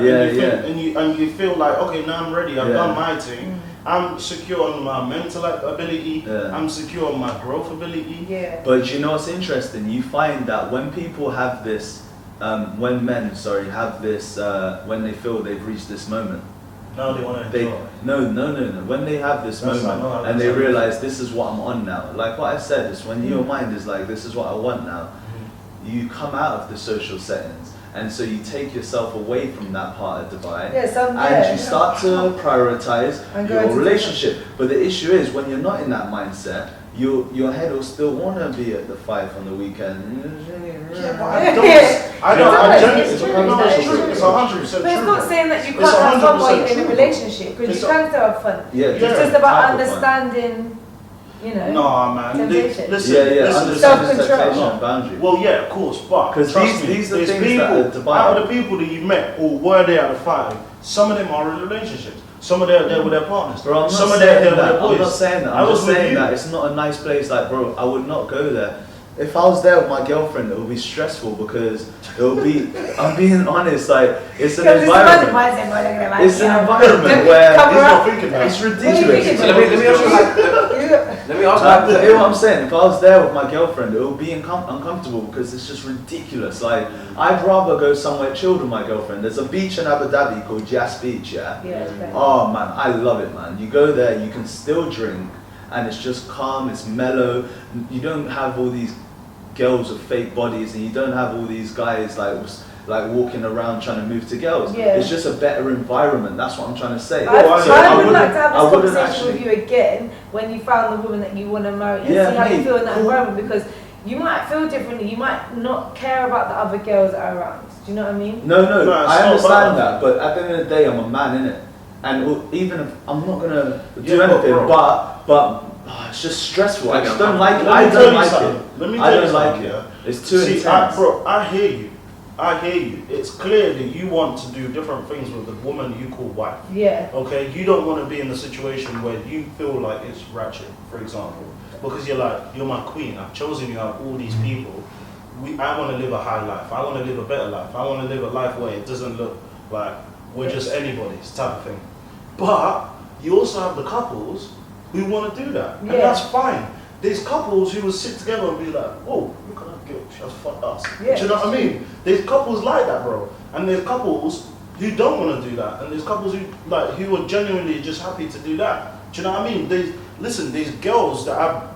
[SPEAKER 1] and you feel like, okay, now I'm ready, I've done my thing, I'm secure on my mental ability, I'm secure on my growth ability.
[SPEAKER 3] Yeah.
[SPEAKER 4] But you know what's interesting? You find that when people have this, when men, have this, when they feel they've reached this moment,
[SPEAKER 1] Now they want to enjoy.
[SPEAKER 4] No. When they have this moment and they realize this is what I'm on now, like what I said, is when your mind is like, this is what I want now, you come out of the social settings, and so you take yourself away from that part of Dubai, and you start to prioritize your relationship. But the issue is when you're not in that mindset, your head will still want to be at the 5 on the weekend.
[SPEAKER 1] Yeah, but it's 100% true.
[SPEAKER 3] But it's not saying that you can't have fun while you're in a relationship, because you can still have fun. It's just about understanding, you know.
[SPEAKER 1] No, man.
[SPEAKER 3] Temptation.
[SPEAKER 1] Listen,
[SPEAKER 3] self-control.
[SPEAKER 4] And boundary.
[SPEAKER 1] Well, yeah, of course, but
[SPEAKER 4] because these are
[SPEAKER 1] there's
[SPEAKER 4] things
[SPEAKER 1] people,
[SPEAKER 4] that are Dubai.
[SPEAKER 1] out of the people that you met or were there at the 5, some of them are in relationships. Some of them are there with their partners.
[SPEAKER 4] Bro, I'm
[SPEAKER 1] some
[SPEAKER 4] not
[SPEAKER 1] of them are
[SPEAKER 4] saying
[SPEAKER 1] there
[SPEAKER 4] that.
[SPEAKER 1] with their boys.
[SPEAKER 4] I'm not saying that. I'm just saying that it's not a nice place. Like, bro, I would not go there. If I was there with my girlfriend, it would be stressful because it would be. I'm being honest. Like, it's an environment. It's an environment where it's ridiculous.
[SPEAKER 2] So let me ask
[SPEAKER 4] You know what I'm saying? If I was there with my girlfriend, it would be uncomfortable because it's just ridiculous. Like, I'd rather go somewhere chilled with my girlfriend. There's a beach in Abu Dhabi called Jas Beach, yeah? Oh man, I love it, man. You go there, you can still drink, and it's just calm, it's mellow. You don't have all these girls with fake bodies, and you don't have all these guys like walking around trying to move to girls. It's just a better environment. That's what I'm trying to say.
[SPEAKER 3] I would like to have this conversation with you again when you found the woman that you want to marry and see how you feel in that environment, because you might feel differently. You might not care about the other girls that are around. Do you know what I mean?
[SPEAKER 4] No, I understand that, but at the end of the day, I'm a man, innit? And even if I'm not gonna do anything, but it's just stressful. I just don't like it. I don't like it.
[SPEAKER 1] Let me tell you something.
[SPEAKER 4] It's too intense.
[SPEAKER 1] Bro, I hear you. It's clear that you want to do different things with the woman you call wife.
[SPEAKER 3] Yeah.
[SPEAKER 1] Okay? You don't want to be in a situation where you feel like it's ratchet, for example. Because you're like, you're my queen. I've chosen you out of all these people. I want to live a high life. I want to live a better life. I want to live a life where it doesn't look like we're just anybody's type of thing. But you also have the couples who want to do that. And that's fine. There's couples who will sit together and be like, whoa, look at that girl, she has fucked us. Do you know what I mean? There's couples like that, bro. And there's couples who don't want to do that. And there's couples who are genuinely just happy to do that. Do you know what I mean? There's girls that I've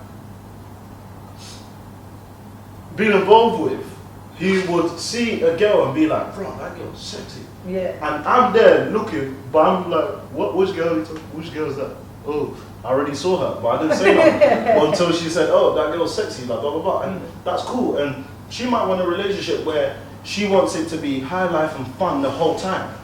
[SPEAKER 1] been involved with who would see a girl and be like, bro, that girl's sexy.
[SPEAKER 3] Yeah.
[SPEAKER 1] And I'm there looking, but I'm like, which girl is that? Oh, I already saw her, but I didn't say nothing until she said, oh, that girl's sexy, like, blah, blah, blah. And that's cool. And she might want a relationship where she wants it to be high life and fun the whole time.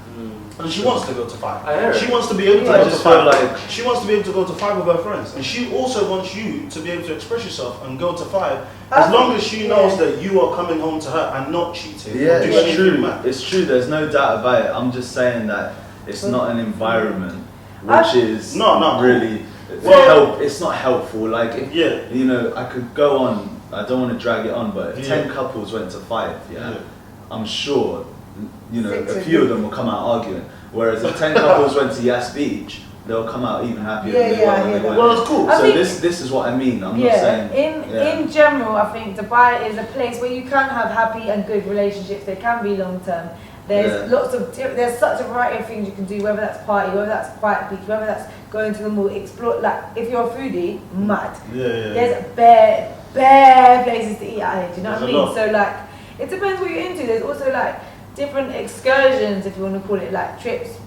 [SPEAKER 1] And she wants to go to 5. She wants to be able to go to 5. She wants to be able to go to 5 with her friends. And she also wants you to be able to express yourself and go to 5 as long as she knows that you are coming home to her and not cheating.
[SPEAKER 4] Yeah, it's true. It's true. There's no doubt about it. I'm just saying that it's not an environment which is really it's not helpful. Like, you know, I could go on. I don't want to drag it on, but if 10 couples went to 5, I'm sure, you know, a few of them will come out arguing. Whereas if 10 couples went to Jas Beach, they'll come out even happier than they were when they went.
[SPEAKER 1] Well, it's cool.
[SPEAKER 4] So this is what I mean. I'm not saying.
[SPEAKER 3] In general, I think Dubai is a place where you can have happy and good relationships. They can be long term. There's there's such a variety of things you can do, whether that's party, whether that's quiet beach, whether that's going to the mall, explore. Like, if you're a foodie, mad. There's bare places to eat out here. Do you know what I mean? So like, It depends what you're into. There's also like different excursions, if you want to call it, like trips,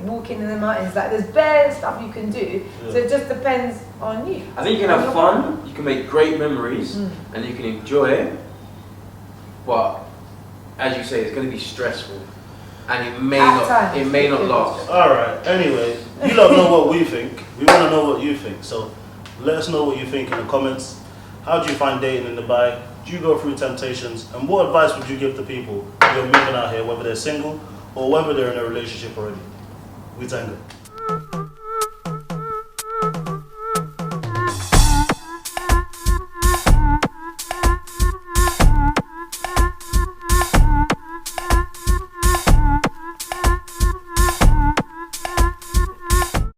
[SPEAKER 3] walking in the mountains. Like there's bare stuff you can do. So it just depends on you.
[SPEAKER 2] I think you can have fun. You can make great memories, and you can enjoy it. But as you say, it's going to be stressful, and it may not last.
[SPEAKER 1] All right. Anyway, you don't know what we think. We want to know what you think. So let us know what you think in the comments. How do you find dating in Dubai? Do you go through temptations? And what advice would you give to people who are moving out here, whether they're single or whether they're in a relationship already? We tango.